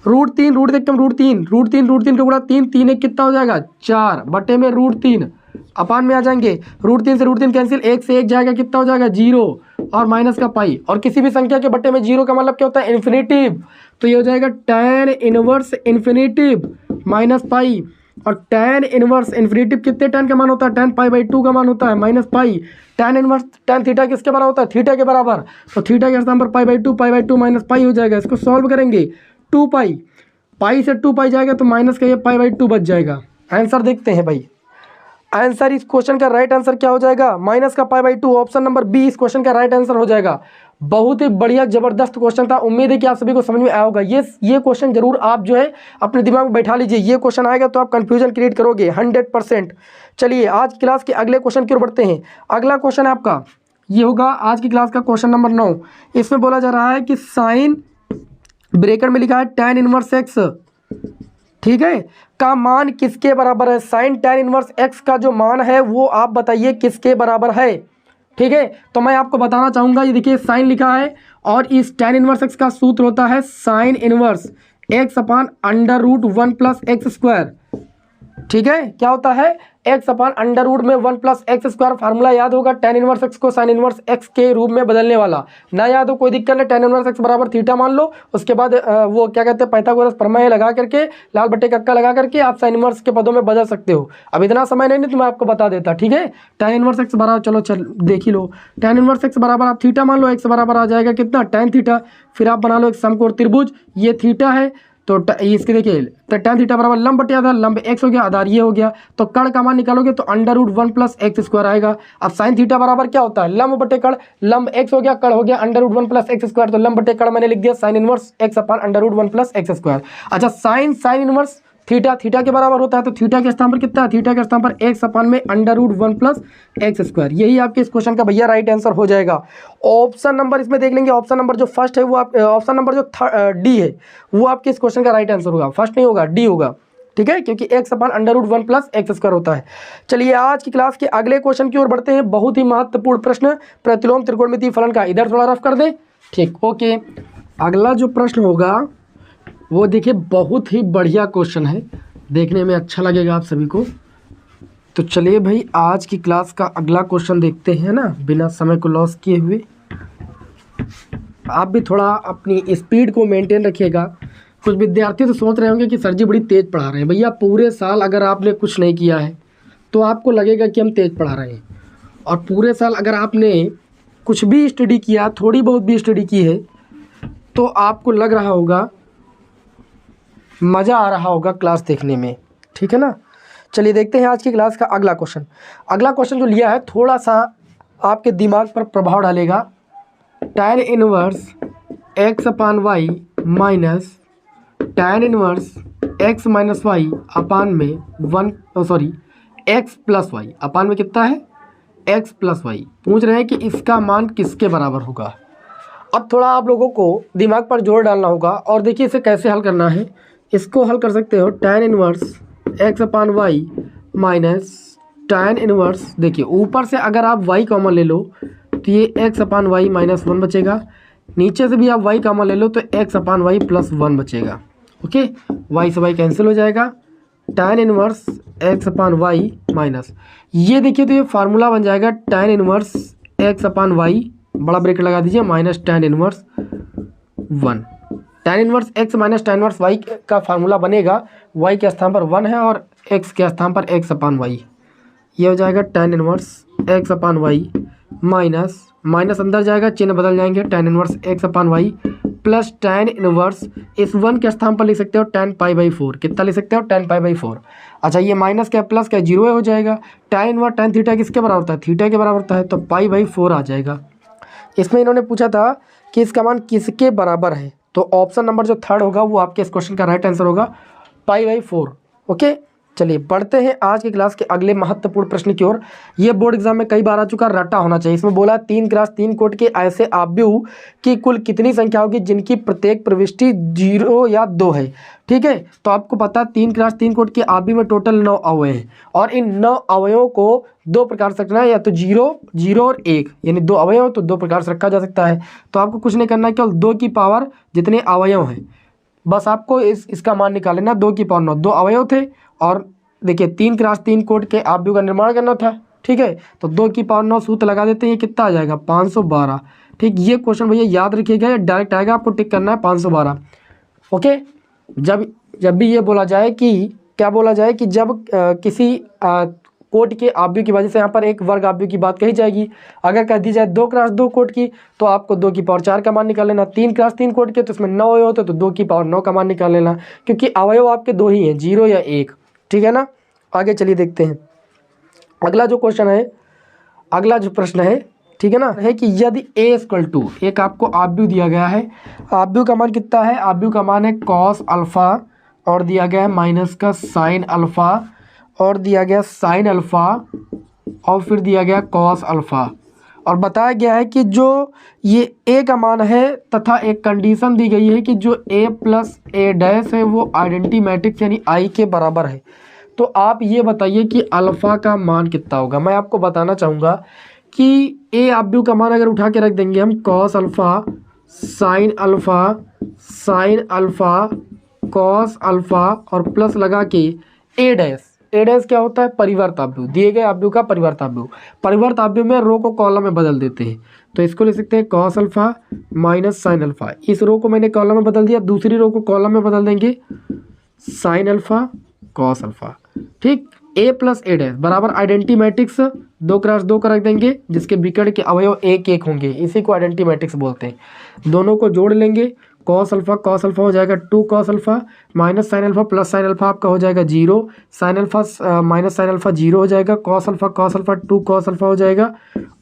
√3, रूट देखते हम √3 का गुणा 3 एक कितना हो जाएगा 4 बटे में √3 अपान में आ जाएंगे, √3 से √3 कैंसिल, 1 से 1 जाएगा, कितना हो जाएगा 0 और माइनस का पाई, और किसी भी संख्या के बटे में 0 का मतलब क्या होता है इन्फिनेटिव, तो ये हो जाएगा tan inverse infinitive minus pi, और tan इनवर्स इन्फिनिटी कितने tan का मान होता है, tan पाई/2 का मान होता है minus pi. tan inverse tan theta किसके बराबर होता है, थीटा के बराबर। तो थीटा के स्थान पर पाई/2 माइनस पाई हो जाएगा। इसको सॉल्व करेंगे 2 पाई, पाई से 2 पाई जाएगा तो माइनस का ये पाई/2 बच जाएगा। आंसर देखते हैं भाई, आंसर इस क्वेश्चन का राइट आंसर क्या हो जाएगा, माइनस का पाई/2। ऑप्शन नंबर बी इस क्वेश्चन का राइट आंसर हो जाएगा। बहुत ही बढ़िया जबरदस्त क्वेश्चन था, उम्मीद है कि आप सभी को समझ में आया होगा। ये क्वेश्चन जरूर आप जो है अपने दिमाग में बैठा लीजिए, ये क्वेश्चन आएगा तो आप कंफ्यूजन क्रिएट करोगे 100%। चलिए आज की क्लास के अगले क्वेश्चन की ओर बढ़ते हैं। अगला क्वेश्चन है आपका, ये होगा आज की क्लास का क्वेश्चन नंबर 9। इसमें बोला जा रहा है कि साइन ब्रैकेट में लिखा है tan इनवर्स एक्स, ठीक है, का मान किसके बराबर है। साइन tan इनवर्स एक्स का जो मान है वो आप बताइए किसके बराबर है, ठीक है। तो मैं आपको बताना चाहूँगा, ये देखिए साइन लिखा है और इस tan इनवर्स एक्स का सूत्र होता है sine inverse x upon under root 1 plus x square, ठीक है। क्या होता है, एक्स अपान अंडर रूट में 1 प्लस एक्स स्क्वायर। फार्मूला याद होगा, tan इनवर्स एक्स को साइन इनवर्स एक्स के रूप में बदलने वाला। ना याद हो कोई दिक्कत नहीं, tan इनवर्स एक्स बराबर थीटा मान लो, उसके बाद वो क्या कहते हैं पाइथागोरस प्रमेय लगा करके, लाल बट्टे कक्का लगा करके आप साइन इनवर्स के पदों में बदल सकते हो। अब इतना समय नहीं तो मैं आपको बता देता, ठीक है। tan इनवर्स एक्स बराबर, चलो देख ही लो, tan इनवर्स एक्स बराबर आप थीटा मान लो, एक्स बराबर आ जाएगा कितना, tan थीटा। फिर आप बना लो एक समकोण त्रिभुज, ये थीटा है तो इसके देखिए तो tan थीटा बराबर लंब बटे आधार, लंब एक्स हो गया, आधार ये हो गया। तो कर्ण का मान निकालोगे तो under root 1 plus x square आएगा। अब साइन थीटा बराबर क्या होता है, लंब बटे कर्ण, लंब एक्स हो गया, कर्ण हो गया under root 1 plus x square. तो लंब बटे कर्ण मैंने लिख दिया sine inverse x upon under root 1 plus x square. अच्छा साइन इनवर्स थीटा के बराबर होता है, तो थीटा के स्थान पर कितना है, थीटा के स्थान पर एक्स अपान में under root 1 plus x square. यही आपके इस क्वेश्चन का भैया राइट आंसर हो जाएगा। ऑप्शन नंबर इसमें देख लेंगे, ऑप्शन नंबर जो फर्स्ट है वो आप, ऑप्शन नंबर जो डी है वो आपके इस क्वेश्चन का राइट आंसर होगा। फर्स्ट नहीं होगा, डी होगा, ठीक है, क्योंकि x upon under root 1 plus x square होता है। चलिए आज की क्लास के अगले क्वेश्चन की ओर बढ़ते हैं। बहुत ही महत्वपूर्ण प्रश्न, प्रतिलोम त्रिकोणमितीय फलन का। इधर थोड़ा रफ कर दे, ठीक, ओके। अगला जो प्रश्न होगा वो देखिए बहुत ही बढ़िया क्वेश्चन है, देखने में अच्छा लगेगा आप सभी को। तो चलिए भाई आज की क्लास का अगला क्वेश्चन देखते हैं ना, बिना समय को लॉस किए हुए। आप भी थोड़ा अपनी स्पीड को मेंटेन रखिएगा। कुछ विद्यार्थी तो सोच रहे होंगे कि सर जी बड़ी तेज़ पढ़ा रहे हैं। भैया पूरे साल अगर आपने कुछ नहीं किया है तो आपको लगेगा कि हम तेज़ पढ़ा रहे हैं, और पूरे साल अगर आपने कुछ भी स्टडी किया, थोड़ी बहुत भी स्टडी की है, तो आपको लग रहा होगा, मज़ा आ रहा होगा क्लास देखने में, ठीक है ना। चलिए देखते हैं आज की क्लास का अगला क्वेश्चन। अगला क्वेश्चन जो लिया है थोड़ा सा आपके दिमाग पर प्रभाव डालेगा। tan inverse x upon y minus tan inverse x minus y upon में एक्स प्लस वाई अपान में कितना है, एक्स प्लस वाई। पूछ रहे हैं कि इसका मान किसके बराबर होगा। अब थोड़ा आप लोगों को दिमाग पर जोर डालना होगा, और देखिए इसे कैसे हल करना है। इसको हल कर सकते हो tan inverse x upon y minus tan inverse, देखिए ऊपर से अगर आप y कॉमन ले लो तो ये x अपान वाई माइनस 1 बचेगा, नीचे से भी आप y कॉमन ले लो तो x अपान वाई प्लस 1 बचेगा। ओके, y से y कैंसिल हो जाएगा, tan इनवर्स x अपान वाई माइनस, ये देखिए तो ये फार्मूला बन जाएगा tan inverse x upon y, बड़ा ब्रेकेट लगा दीजिए, minus tan inverse 1। tan inverse x minus tan inverse y का फार्मूला बनेगा, y के स्थान पर 1 है और x के स्थान पर x अपान वाई। ये हो जाएगा tan इनवर्स x अपान वाई माइनस, माइनस अंदर जाएगा, चिन्ह बदल जाएंगे, tan inverse x upon y plus tan inverse, इस 1 के स्थान पर लिख सकते हो tan पाई/4। कितना लिख सकते हो, tan पाई/4। अच्छा ये माइनस क्या प्लस क्या, जीरो हो जाएगा। tan इनवर्स tan थीटा किसके बराबर होता है, थीटा के बराबर होता है, तो पाई/4 आ जाएगा। इसमें इन्होंने पूछा था कि इसका मान किसके बराबर है, तो ऑप्शन नंबर जो थर्ड होगा वो आपके इस क्वेश्चन का राइट आंसर होगा, पाई/4। ओके, चलिए बढ़ते हैं आज की क्लास के अगले महत्वपूर्ण प्रश्न की ओर। ये बोर्ड एग्जाम में कई बार आ चुका, रटा होना चाहिए। इसमें बोला 3 × 3 कोट के ऐसे आव्यूह की कुल कितनी संख्या होगी जिनकी प्रत्येक प्रविष्टि 0 या 2 है, ठीक है। तो आपको पता 3 × 3 कोट के आव्यूह में टोटल 9 अवयव हैं, और इन 9 अवयवों को 2 प्रकार से रखना है, या तो 0, 0 और 1, यानी 2 अवयव तो 2 प्रकार से रखा जा सकता है। तो आपको कुछ नहीं करना है, केवल 2 की पावर जितने अवयव हैं बस आपको इसका मान निकाल लेना। 2 की पावर 9, 2 अवयव थे, और देखिए 3 × 3 कोट के आव्यूह का निर्माण करना था, ठीक है। तो 2 की पावर 9 सूत्र लगा देते हैं, ये कितना आ जाएगा 512, ठीक। ये क्वेश्चन भैया याद रखिएगा, ये डायरेक्ट आएगा, आपको टिक करना है 512। ओके, जब भी ये बोला जाए कि क्या बोला जाए कि जब किसी कोट के आव्यूह की वजह से यहाँ पर एक वर्ग आव्यूह की बात कही जाएगी। अगर कह दी जाए 2 क्रॉस 2 कोट की तो आपको 2 की पावर 4 का मान निकाल लेना। 3 क्रॉस 3 कोट के तो इसमें 9 अवयव होते तो 2 की पावर 9 का मान निकाल लेना, क्योंकि अवयव आपके 2 ही हैं, 0 या 1। ठीक है ना। आगे चलिए देखते हैं अगला जो क्वेश्चन है, अगला जो प्रश्न है, ठीक है ना, है कि यदि a इक्वल टू एक आपको आव्यूह दिया गया है, आव्यूह का मान कितना है, आव्यूह का मान है कॉस अल्फा और दिया गया है माइनस का साइन अल्फा और दिया गया साइन अल्फा और फिर दिया गया कॉस अल्फा, और बताया गया है कि जो ये a का मान है तथा एक कंडीशन दी गई है कि जो a प्लस a डैश है वो आइडेंटिटी मैट्रिक्स यानी I के बराबर है। तो आप ये बताइए कि अल्फ़ा का मान कितना होगा। मैं आपको बताना चाहूँगा कि a आव्यूह का मान अगर उठा के रख देंगे हम cos alpha sine alpha cos alpha और प्लस लगा के a डैश क्या होता है, परिवर्त आव्यूह, दिए गए आव्यूह का परिवर्त आव्यूह में रो को कॉलम में बदल देते हैं। तो इसको लिख सकते हैं cos alpha minus sine alpha, इस रो को मैंने कॉलम में बदल दिया, दूसरी रो को कॉलम में बदल देंगे साइन अल्फ़ा कॉस अल्फ़ा। ठीक, a प्लस a डैश बराबर आइडेंटिटी मैट्रिक्स 2 क्रॉस 2 का रख देंगे जिसके विकर्ण के अवयव 1 1 होंगे, इसी को आइडेंटिटी मैट्रिक्स बोलते हैं। दोनों को जोड़ लेंगे, कॉस अल्फ़ा हो जाएगा 2 cos alpha minus sine alpha plus sine alpha आपका हो जाएगा 0, sine alpha minus sine alpha 0 हो जाएगा, कॉस अल्फ़ा 2 कॉस अल्फ़ा हो जाएगा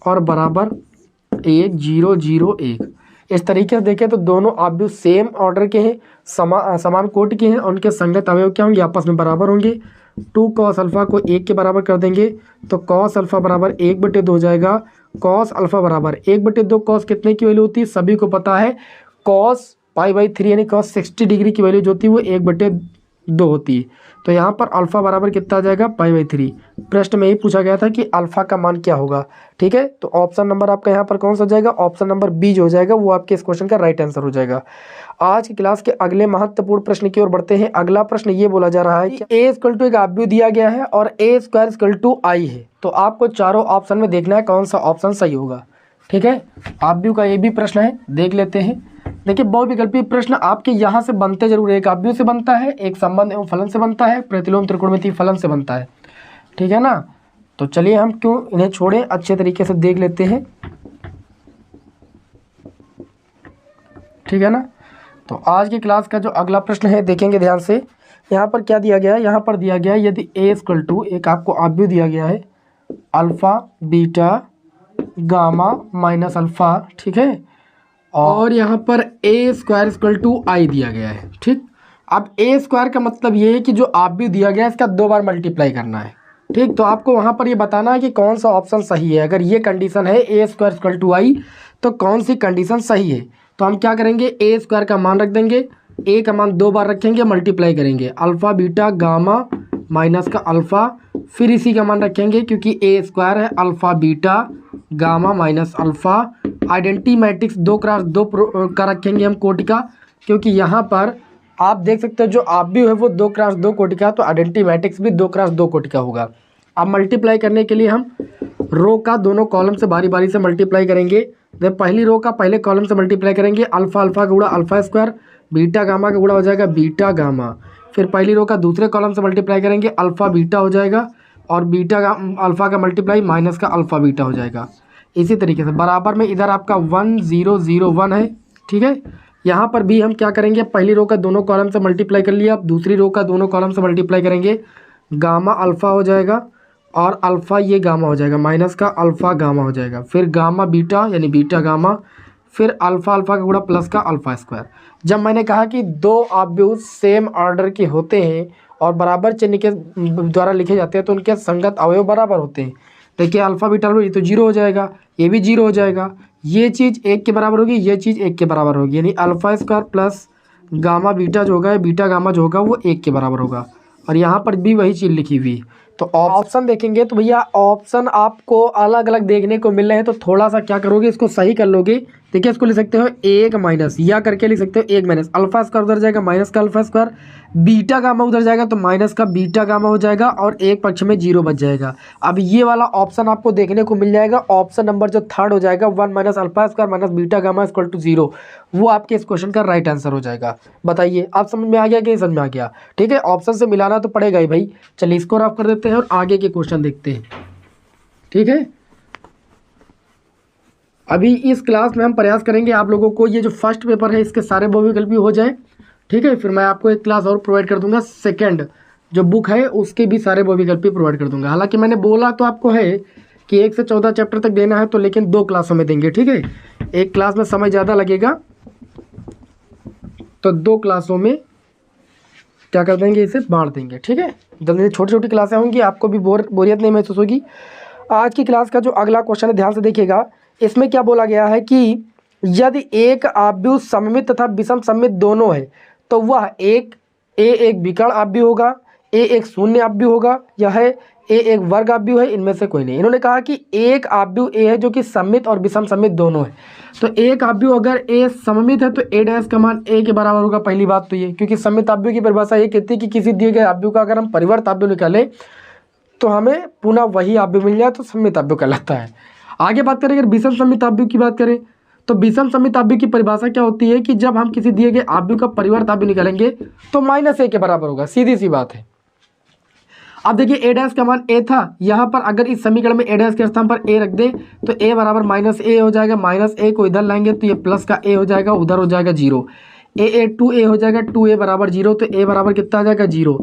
और बराबर 1 0 0 1। इस तरीके से देखें तो दोनों आव्यूह सेम ऑर्डर के हैं, समान कोटि के हैं, उनके संगत अवयव क्या होंगे, आपस में बराबर होंगे। 2 कॉस अल्फ़ा को 1 के बराबर कर देंगे तो कॉस अल्फ़ा बराबर 1/2 हो जाएगा। कॉस अल्फ़ा बराबर 1/2, कॉस कितने की वैल्यू होती है, सभी को पता है, कॉस π/3 यानी कॉस 60 डिग्री की वैल्यू जो होती है वो 1/2 होती है। तो यहाँ पर अल्फ़ा बराबर कितना आ जाएगा, π/3। प्रश्न में ही पूछा गया था कि अल्फ़ा का मान क्या होगा। ठीक है, तो ऑप्शन नंबर आपका यहाँ पर कौन सा हो जाएगा, ऑप्शन नंबर बी जो हो जाएगा वो आपके इस क्वेश्चन का राइट आंसर हो जाएगा। आज की क्लास के अगले महत्वपूर्ण प्रश्न की ओर बढ़ते हैं। अगला प्रश्न ये बोला जा रहा है कि a इक्वल टू एक आव्यूह दिया गया है और a square equal to I है, तो आपको चारों ऑप्शन में देखना है कौन सा ऑप्शन सही होगा। ठीक है, आव्यूह का ये भी प्रश्न है, देख लेते हैं। देखिए, बहुविकल्पी प्रश्न आपके यहाँ से बनते जरूर, एक आव्यूह से बनता है, एक संबंध एवं फलन से बनता है, प्रतिलोम त्रिकोणमितीय फलन से बनता है। ठीक है ना, तो चलिए हम क्यों इन्हें छोड़ें, अच्छे तरीके से देख लेते हैं। ठीक है ना, तो आज की क्लास का जो अगला प्रश्न है देखेंगे ध्यान से। यहाँ पर क्या दिया गया है, यहाँ पर दिया गया है यदि a इक्वल टू एक आपको आव्यूह दिया गया है alpha beta gamma minus alpha, ठीक है, और यहाँ पर a square equal to I दिया गया है। ठीक, अब a स्क्वायर का मतलब ये है कि जो आव्यूह दिया गया है इसका 2 बार मल्टीप्लाई करना है। ठीक, तो आपको वहाँ पर ये बताना है कि कौन सा ऑप्शन सही है। अगर ये कंडीशन है a square equal to I तो कौन सी कंडीशन सही है। तो हम क्या करेंगे, a स्क्वायर का मान रख देंगे, a का मान 2 बार रखेंगे, मल्टीप्लाई करेंगे अल्फ़ा बीटा गामा माइनस का अल्फ़ा, फिर इसी का मान रखेंगे क्योंकि a स्क्वायर है alpha beta gamma minus alpha. Identity matrix 2 cross 2 का रखेंगे हम कोटि का, क्योंकि यहाँ पर आप देख सकते हो जो आव्यूह है वो 2 क्रॉस 2 कोटि का, तो आइडेंटिटी मैट्रिक्स भी 2 क्रॉस 2 कोटि का होगा। अब मल्टीप्लाई करने के लिए हम रो का दोनों कॉलम से बारी बारी से मल्टीप्लाई करेंगे। जब पहली रो का पहले कॉलम से मल्टीप्लाई करेंगे, अल्फ़ा का गुणा अल्फ़ा स्क्वायर, बीटा गामा का गुणा हो जाएगा बीटा गामा। फिर पहली रो का दूसरे कॉलम से मल्टीप्लाई करेंगे, अल्फ़ा बीटा हो जाएगा और बीटा अल्फ़ा का मल्टीप्लाई माइनस का अल्फ़ा बीटा हो जाएगा। इसी तरीके से बराबर में इधर आपका 1 0 0 1 है। ठीक है, यहाँ पर भी हम क्या करेंगे, पहली रो का दोनों कॉलम से मल्टीप्लाई कर लिया, अब दूसरी रो का दोनों कॉलम से मल्टीप्लाई करेंगे, गामा अल्फ़ा हो जाएगा और अल्फ़ा ये गामा हो जाएगा, माइनस का अल्फ़ा गामा हो जाएगा, फिर गामा बीटा यानी बीटा गामा, फिर अल्फ़ा का गुणा प्लस का अल्फ़ा स्क्वायर। जब मैंने कहा कि 2 आव्यूह सेम ऑर्डर के होते हैं और बराबर चिन्ह के द्वारा लिखे जाते हैं तो उनके संगत अवयव बराबर होते हैं। देखिए अल्फ़ा बीटा ये तो 0 हो जाएगा, ये भी 0 हो जाएगा, ये चीज़ 1 के बराबर होगी, ये चीज़ 1 के बराबर होगी, यानी alpha square plus gamma beta जो होगा, बीटा गामा जो होगा वो 1 के बराबर होगा। और यहाँ पर भी वही चीज़ लिखी हुई। तो ऑप्शन देखेंगे तो भैया ऑप्शन आपको अलग अलग देखने को मिल रहे हैं, तो थोड़ा सा क्या करोगे, इसको सही कर लोगे देखिए इसको लिख सकते हो एक माइनस, या करके लिख सकते हो एक माइनस अल्फा स्क्वायर उधर जाएगा माइनस का अल्फा स्क्वायर, बीटा गामा उधर जाएगा तो माइनस का बीटा गामा हो जाएगा और एक पक्ष में जीरो बच जाएगा। अब ये वाला ऑप्शन आपको देखने को मिल जाएगा, ऑप्शन नंबर जो थर्ड हो जाएगा 1 minus alpha square minus beta gamma equal to 0, वो आपके इस क्वेश्चन का राइट आंसर हो जाएगा। बताइए आप समझ में आ गया कि नहीं समझ में आ गया? ठीक है, ऑप्शन से मिलाना तो पड़ेगा ही भाई। चलिए इसको रफ कर देते हैं और आगे के क्वेश्चन देखते हैं। ठीक है, अभी इस क्लास में हम प्रयास करेंगे आप लोगों को ये जो फर्स्ट पेपर है इसके सारे बहुविकल्पी हो जाए। ठीक है, फिर मैं आपको एक क्लास और प्रोवाइड कर दूंगा, सेकंड जो बुक है उसके भी सारे बहुविकल्पी प्रोवाइड कर दूंगा। हालांकि मैंने बोला तो आपको है कि 1 से 14 चैप्टर तक देना है, तो लेकिन 2 क्लासों में देंगे। ठीक है, एक क्लास में समय ज़्यादा लगेगा तो 2 क्लासों में क्या कर देंगे, इसे बांट देंगे। ठीक है, जल्दी छोटी छोटी क्लासें होंगी, आपको भी बोरियत नहीं महसूस होगी। आज की क्लास का जो अगला क्वेश्चन है ध्यान से देखिएगा, इसमें क्या बोला गया है कि यदि एक आव्यूह सममित तथा विषम सममित दोनों है तो वह एक विकर्ण आव्यूह होगा, एक शून्य आव्यूह होगा, या है एक वर्ग आव्यूह है, इनमें से कोई नहीं। इन्होंने कहा कि एक आव्यूह ए है जो कि सममित और विषम सममित दोनों है। तो एक आव्यूह अगर ए सममित है तो ए डैश का मान ए के बराबर होगा। पहली बात तो ये, क्योंकि सममित आव्यूह की परिभाषा ये कहती है कि किसी दिए गए आव्यूह का अगर हम परिवर्त आव्यूह निकालें तो हमें पुनः वही आव्यूह मिल जाए तो सममित आव्यूह कहलाता है। आगे बात करें अगर विषम सममित आव्यूह की बात करें तो विषम सममित आव्यूह की परिभाषा क्या होती है कि जब हम किसी दिए गए आव्यूह का परिवर्त आव्यूह निकालेंगे तो -a के बराबर होगा। सीधी सी बात है। अब देखिए ए डैश का मान ए था, यहाँ पर अगर इस समीकरण में ए डैश के स्थान पर ए रख दे तो ए बराबर -a हो जाएगा। -a को इधर लाएंगे तो ये प्लस का a हो जाएगा, उधर हो जाएगा 0। a 2a हो जाएगा, 2a बराबर 0, तो a बराबर कितना आ जाएगा 0।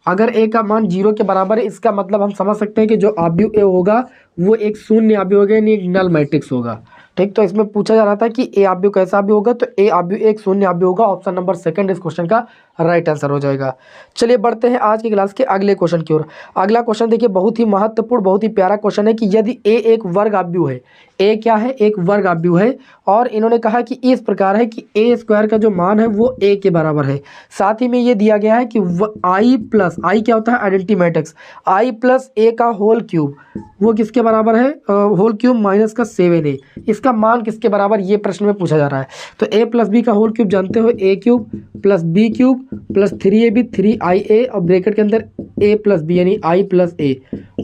अगर a का मान 0 के बराबर है इसका मतलब हम समझ सकते हैं कि जो आव्यूह a होगा वो एक शून्य आव्यूह होगा, यानी एक नल मैट्रिक्स होगा। ठीक, तो इसमें पूछा जा रहा था कि ए आव्यूह कैसा आव्यूह होगा, तो ए आव्यूह एक शून्य आव्यूह होगा। ऑप्शन नंबर सेकंड इस क्वेश्चन का राइट आंसर हो जाएगा। चलिए बढ़ते हैं आज की क्लास के अगले क्वेश्चन की ओर। अगला क्वेश्चन देखिए बहुत ही महत्वपूर्ण, बहुत ही प्यारा क्वेश्चन है कि यदि ए एक वर्ग आव्यूह है, ए क्या है, एक वर्ग आव्यूह है, और इन्होंने कहा कि इस प्रकार है कि ए स्क्वायर का जो मान है वो ए के बराबर है। साथ ही में ये दिया गया है कि आई प्लस, आई क्या होता है, आइडेंटिटी मैट्रिक्स, आई प्लस ए का होल क्यूब वो किसके बराबर है, होल क्यूब माइनस का 7a, इसका मान किसके बराबर, ये प्रश्न में पूछा जा रहा है। तो a प्लस बी का होल क्यूब जानते हो, a cube plus B cube plus 3ab 3ia और ब्रैकेट के अंदर a प्लस बी यानी i प्लस a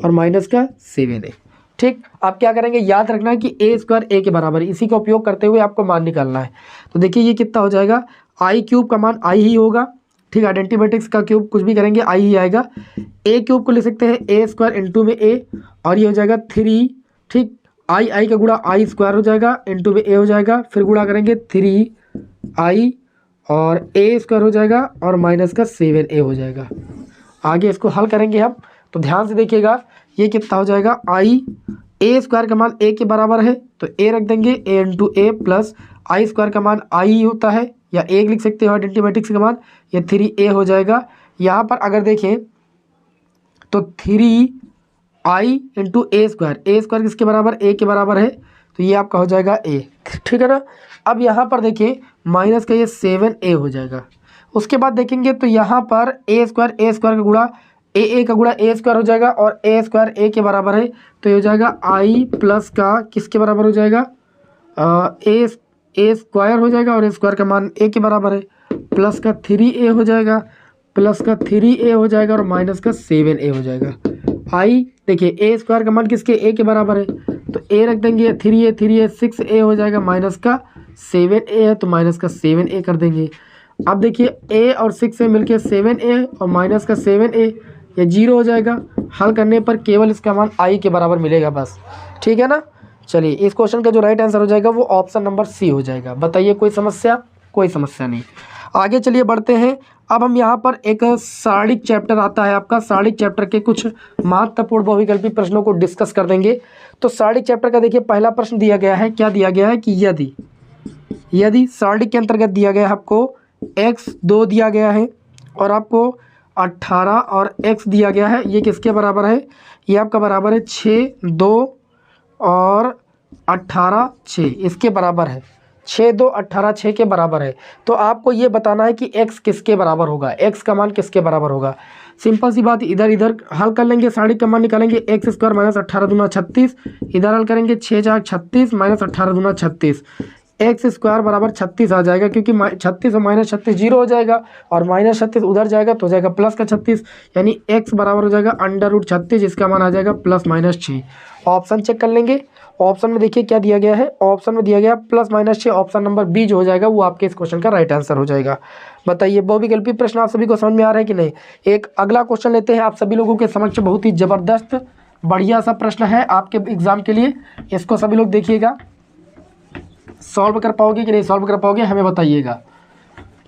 और माइनस का 7a। ठीक, आप क्या करेंगे, याद रखना है कि a स्क्वायर a के बराबर है, इसी का उपयोग करते हुए आपको मान निकालना है। तो देखिए ये कितना हो जाएगा, i क्यूब का मान i ही होगा। ठीक, आइडेंटिटी मैट्रिक्स का क्यूब कुछ भी करेंगे i ही आएगा। a क्यूब को लिख सकते हैं a स्क्वायर इंटू में a और ये हो जाएगा 3। ठीक, आई का गुणा आई स्क्वायर हो जाएगा, इंटू में a हो जाएगा, फिर गुणा करेंगे 3i और a स्क्वायर हो जाएगा और माइनस का 7a हो जाएगा। आगे इसको हल करेंगे हम, तो ध्यान से देखिएगा ये कितना हो जाएगा, आई a स्क्वायर का मान a के बराबर है तो a रख देंगे, a into a plus I square का मान i होता है या 1 लिख सकते हो आइडेंटिटी मैट्रिक्स का मान, ये 3a हो जाएगा। यहाँ पर अगर देखें तो 3i इंटू a स्क्वायर किसके बराबर, a के बराबर है, तो ये आपका हो जाएगा a। ठीक है ना। अब यहाँ पर देखिए माइनस का ये 7a हो जाएगा। उसके बाद देखेंगे तो यहाँ पर a स्क्वायर का गुणा a का गुणा a स्क्वायर हो जाएगा और a स्क्वायर a के बराबर है, तो ये हो जाएगा i प्लस का किसके बराबर हो जाएगा, a स्क्वायर हो जाएगा और a स्क्वायर का मान a के बराबर है, प्लस का 3a हो जाएगा, प्लस का 3a हो जाएगा और माइनस का 7a हो जाएगा। आई देखिए a स्क्वायर का मान किसके, a के बराबर है, तो a रख देंगे, 3a 6a हो जाएगा, माइनस का 7a है तो माइनस का 7a कर देंगे। अब देखिए a और 6a मिलके 7a और माइनस का 7a, ये 0 हो जाएगा। हल करने पर केवल इसका मान i के बराबर मिलेगा बस। ठीक है ना। चलिए इस क्वेश्चन का जो राइट आंसर हो जाएगा वो ऑप्शन नंबर सी हो जाएगा। बताइए कोई समस्या, कोई समस्या नहीं। आगे चलिए बढ़ते हैं। अब हम यहाँ पर एक सारणिक चैप्टर आता है आपका, सारणिक चैप्टर के कुछ महत्वपूर्ण बहुविकल्पी प्रश्नों को डिस्कस कर देंगे। तो सारणिक चैप्टर का देखिए पहला प्रश्न दिया गया है, क्या दिया गया है कि यदि सारणिक के अंतर्गत दिया गया है आपको x 2 दिया गया है और आपको 18 और x दिया गया है, ये किसके बराबर है, ये आपका बराबर है 6 2 और 18 6, इसके बराबर है 6 2 18 6 के बराबर है। तो आपको ये बताना है कि x किसके बराबर होगा, x का मान किसके बराबर होगा। सिंपल सी बात, इधर इधर हल कर लेंगे, सारणिक का मान निकालेंगे, x स्क्वायर माइनस 18 दूना 36, इधर हल करेंगे 6 4 36 माइनस 18 दूना 36, एक्स स्क्वायर बराबर 36 आ जाएगा, क्योंकि 36 और -36 जीरो हो जाएगा, और -36 उधर जाएगा तो हो जाएगा प्लस का 36, यानी x बराबर हो जाएगा √36, जिसका मान आ जाएगा +-6। ऑप्शन चेक कर लेंगे। ऑप्शन में देखिए क्या दिया गया है, ऑप्शन में दिया गया +-6। ऑप्शन नंबर बी जो हो जाएगा वो आपके इस क्वेश्चन का राइट आंसर हो जाएगा। बताइए बहुविकल्पी प्रश्न आप सभी को समझ में आ रहा है कि नहीं। एक अगला क्वेश्चन लेते हैं आप सभी लोगों के समक्ष, बहुत ही ज़बरदस्त बढ़िया सा प्रश्न है आपके एग्जाम के लिए। इसको सभी लोग देखिएगा, सॉल्व कर पाओगे कि नहीं सॉल्व कर पाओगे हमें बताइएगा,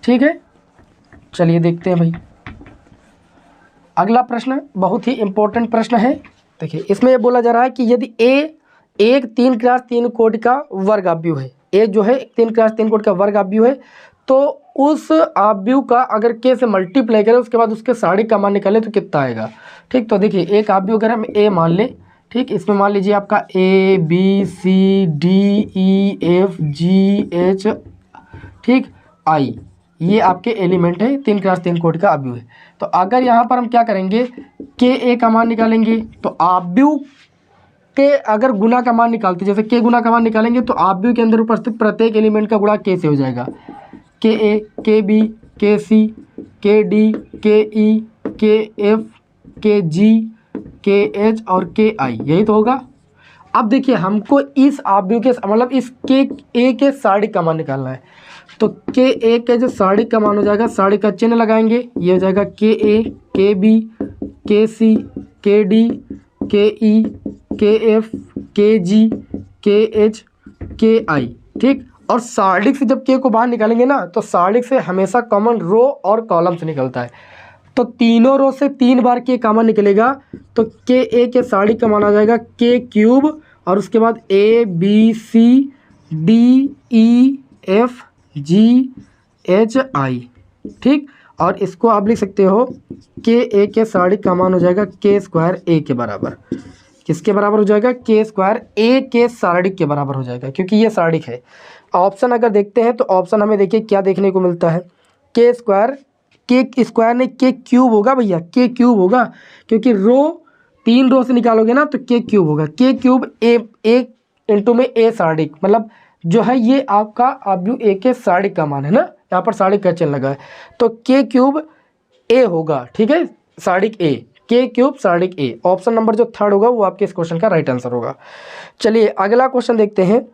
ठीक है। चलिए देखते हैं भाई, अगला प्रश्न बहुत ही इंपॉर्टेंट प्रश्न है। देखिए इसमें ये बोला जा रहा है कि यदि ए एक 3x3 कोटि का वर्ग आव्यूह है, ए जो है 3x3 कोटि का वर्ग आव्यूह है, तो उस आव्यूह का अगर के से मल्टीप्लाई करें उसके बाद उसके सारणिक का मान निकालें तो कितना आएगा। ठीक, तो देखिए एक आव्यूह अगर हम ए मान लें, ठीक, इसमें मान लीजिए आपका A B C D E F G H, ठीक, I, ये आपके एलिमेंट है, 3x3 कोटि का आव्यूह है। तो अगर यहाँ पर हम क्या करेंगे, के ए का मान निकालेंगे, तो आव्यूह के अगर गुना का मान निकालते, जैसे के गुना का मान निकालेंगे तो आव्यूह के अंदर उपस्थित प्रत्येक एलिमेंट का गुणा के से हो जाएगा। के ए, के बी, के सी, के डी, के ई, के एफ, के जी, के एच और के आई, यही तो होगा। अब देखिए हमको इस आव्यूह के मतलब इस के ए के सारणिक का मान निकालना है, तो के ए के जो सारणिक का मान हो जाएगा, सारणिक का चिन्ह लगाएंगे, ये हो जाएगा के ए, के बी, के सी, के डी, के ई, के एफ, के जी, के एच, के आई, ठीक। और सारणिक से जब के को बाहर निकालेंगे ना, तो सारणिक से हमेशा कॉमन रो और कॉलम से निकलता है, तो तीनों रो से 3 बार के कॉमन निकलेगा, तो के ए के सारणिक का मान आ जाएगा के क्यूब, और उसके बाद A B C D E F G H I, ठीक। और इसको आप लिख सकते हो के ए के सारणिक का मान हो जाएगा के स्क्वायर ए के बराबर। किसके बराबर हो जाएगा, के स्क्वायर ए के सारणिक के बराबर हो जाएगा, क्योंकि ये सारणिक है। ऑप्शन अगर देखते हैं तो ऑप्शन हमें देखिए क्या देखने को मिलता है, के स्क्वायर, के स्क्वायर नहीं के क्यूब होगा भैया, के क्यूब होगा, क्योंकि रो 3 रो से निकालोगे ना तो के क्यूब होगा। के क्यूब ए इंटू में ए सारणिक, मतलब जो है ये आपका आव्यूह ए के सारणिक का मान है ना, यहाँ पर सारणिक का चिन्ह लगा है, तो के क्यूब ए होगा, ठीक है, सारणिक ए, के क्यूब सारणिक ए। ऑप्शन नंबर जो 3rd होगा वो आपके इस क्वेश्चन का राइट आंसर होगा। चलिए अगला क्वेश्चन देखते हैं।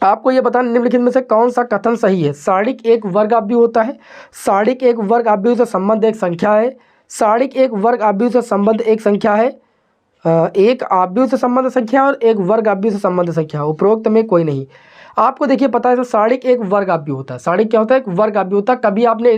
आपको ये बताना निम्नलिखित में से कौन सा कथन सही है। सारणिक एक वर्ग आव्यूह होता है, सारणिक एक वर्ग आव्यूह से संबंध एक संख्या है, सारणिक एक वर्ग आव्यूह से संबंध एक संख्या है, एक आव्यूह से संबंध संख्या और एक वर्ग आव्यूह से संबंध संख्या, उपरोक्त में कोई नहीं। आपको देखिए पता है तो सारणिक एक वर्ग आव्यूह होता है। सारणिक क्या होता है, एक वर्ग आव्यूह होता है। कभी आपने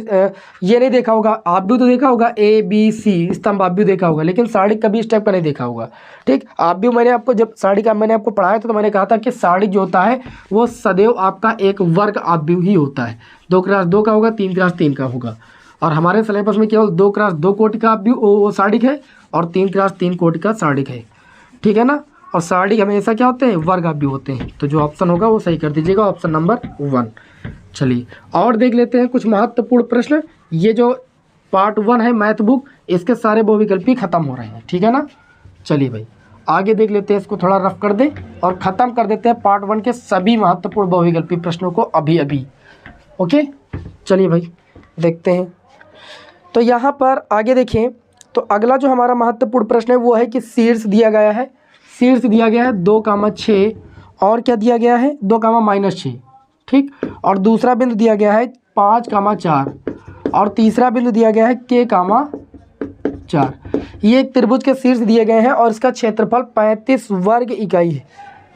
ये नहीं देखा होगा, आव्यूह तो देखा होगा ए बी सी स्तंभ आव्यूह देखा होगा, लेकिन सारणिक कभी इस टाइप का नहीं देखा होगा, ठीक। आव्यूह मैंने आपको जब सारणिक का मैंने आपको पढ़ाया था तो मैंने कहा था कि सारणिक जो होता है वो सदैव आपका एक वर्ग आव्यूह ही होता है। 2x2 का होगा, 3x3 का होगा, और हमारे सिलेबस में केवल 2x2 कोटि का आव्यूह वो सारणिक है और 3x3 कोटि का सारणिक है, ठीक है ना। और सारणिक हमेशा क्या होते हैं, वर्ग आव्यूह होते हैं। तो जो ऑप्शन होगा वो सही कर दीजिएगा, ऑप्शन नंबर 1। चलिए और देख लेते हैं कुछ महत्वपूर्ण प्रश्न। ये जो पार्ट 1 है मैथ बुक, इसके सारे बहुविकल्पी खत्म हो रहे हैं, ठीक है ना। चलिए भाई आगे देख लेते हैं, इसको थोड़ा रफ कर दें और ख़त्म कर देते हैं पार्ट 1 के सभी महत्वपूर्ण बहुविकल्पी प्रश्नों को अभी अभी। ओके चलिए भाई देखते हैं। तो यहाँ पर आगे देखें, तो अगला जो हमारा महत्वपूर्ण प्रश्न है वो है कि शीर्ष दिया गया है, शीर्ष दिया गया है 2,6 और क्या दिया गया है 2,-6, ठीक। और दूसरा बिंदु दिया गया है 5,4 और तीसरा बिंदु दिया गया है K,4। ये एक त्रिभुज के शीर्ष दिए गए हैं और इसका क्षेत्रफल 35 वर्ग इकाई है।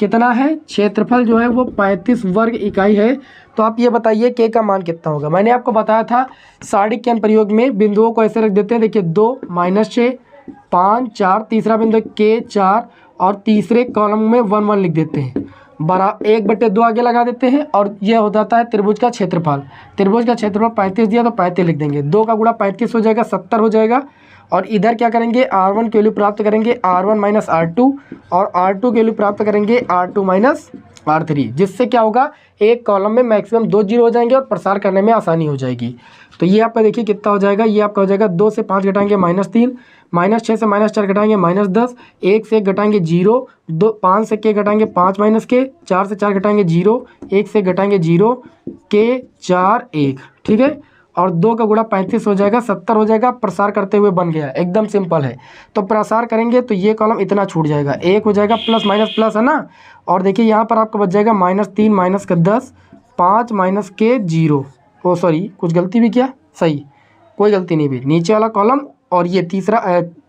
कितना है, क्षेत्रफल जो है वो 35 वर्ग इकाई है। तो आप ये बताइए K का मान कितना होगा। मैंने आपको बताया था सारणिक के अनुप्रयोग में बिंदुओं को ऐसे रख देते हैं, देखिए 2, -6, 5, 4, तीसरा बिंदु K4 और तीसरे कॉलम में 1 1 लिख देते हैं, 1/2 आगे लगा देते हैं और यह हो जाता है त्रिभुज का क्षेत्रफल। त्रिभुज का क्षेत्रफल 35 दिया तो 35 लिख देंगे, 2 का गुणा 35 हो जाएगा, 70 हो जाएगा। और इधर क्या करेंगे, R1 की वैल्यू प्राप्त करेंगे R1 - R2 और R2 की वैल्यू प्राप्त करेंगे R2 - R3, जिससे क्या होगा एक कॉलम में मैक्सिमम 2 जीरो हो जाएंगे और प्रसार करने में आसानी हो जाएगी। तो ये आपका देखिए कितना हो जाएगा, ये आपका हो जाएगा 2 से 5 घटाएंगे -3, -6 से -4 घटाएंगे -10, 1 से 1 घटाएंगे 0, 5 से k घटाएंगे 5 -k, 4 से 4 घटाएंगे 0, 1 से घटाएंगे 0, k 4 1, ठीक है। और 2 का गुणा 35 हो जाएगा, 70 हो जाएगा। प्रसार करते हुए बन गया, एकदम सिंपल है। तो प्रसार करेंगे तो ये कॉलम इतना छूट जाएगा, 1 हो जाएगा, प्लस माइनस प्लस है ना। और देखिए यहाँ पर आपको बच जाएगा -3 -10, 5 -k 0। ओ सॉरी, कुछ गलती भी किया, सही, कोई गलती नहीं भी। नीचे वाला कॉलम और ये तीसरा,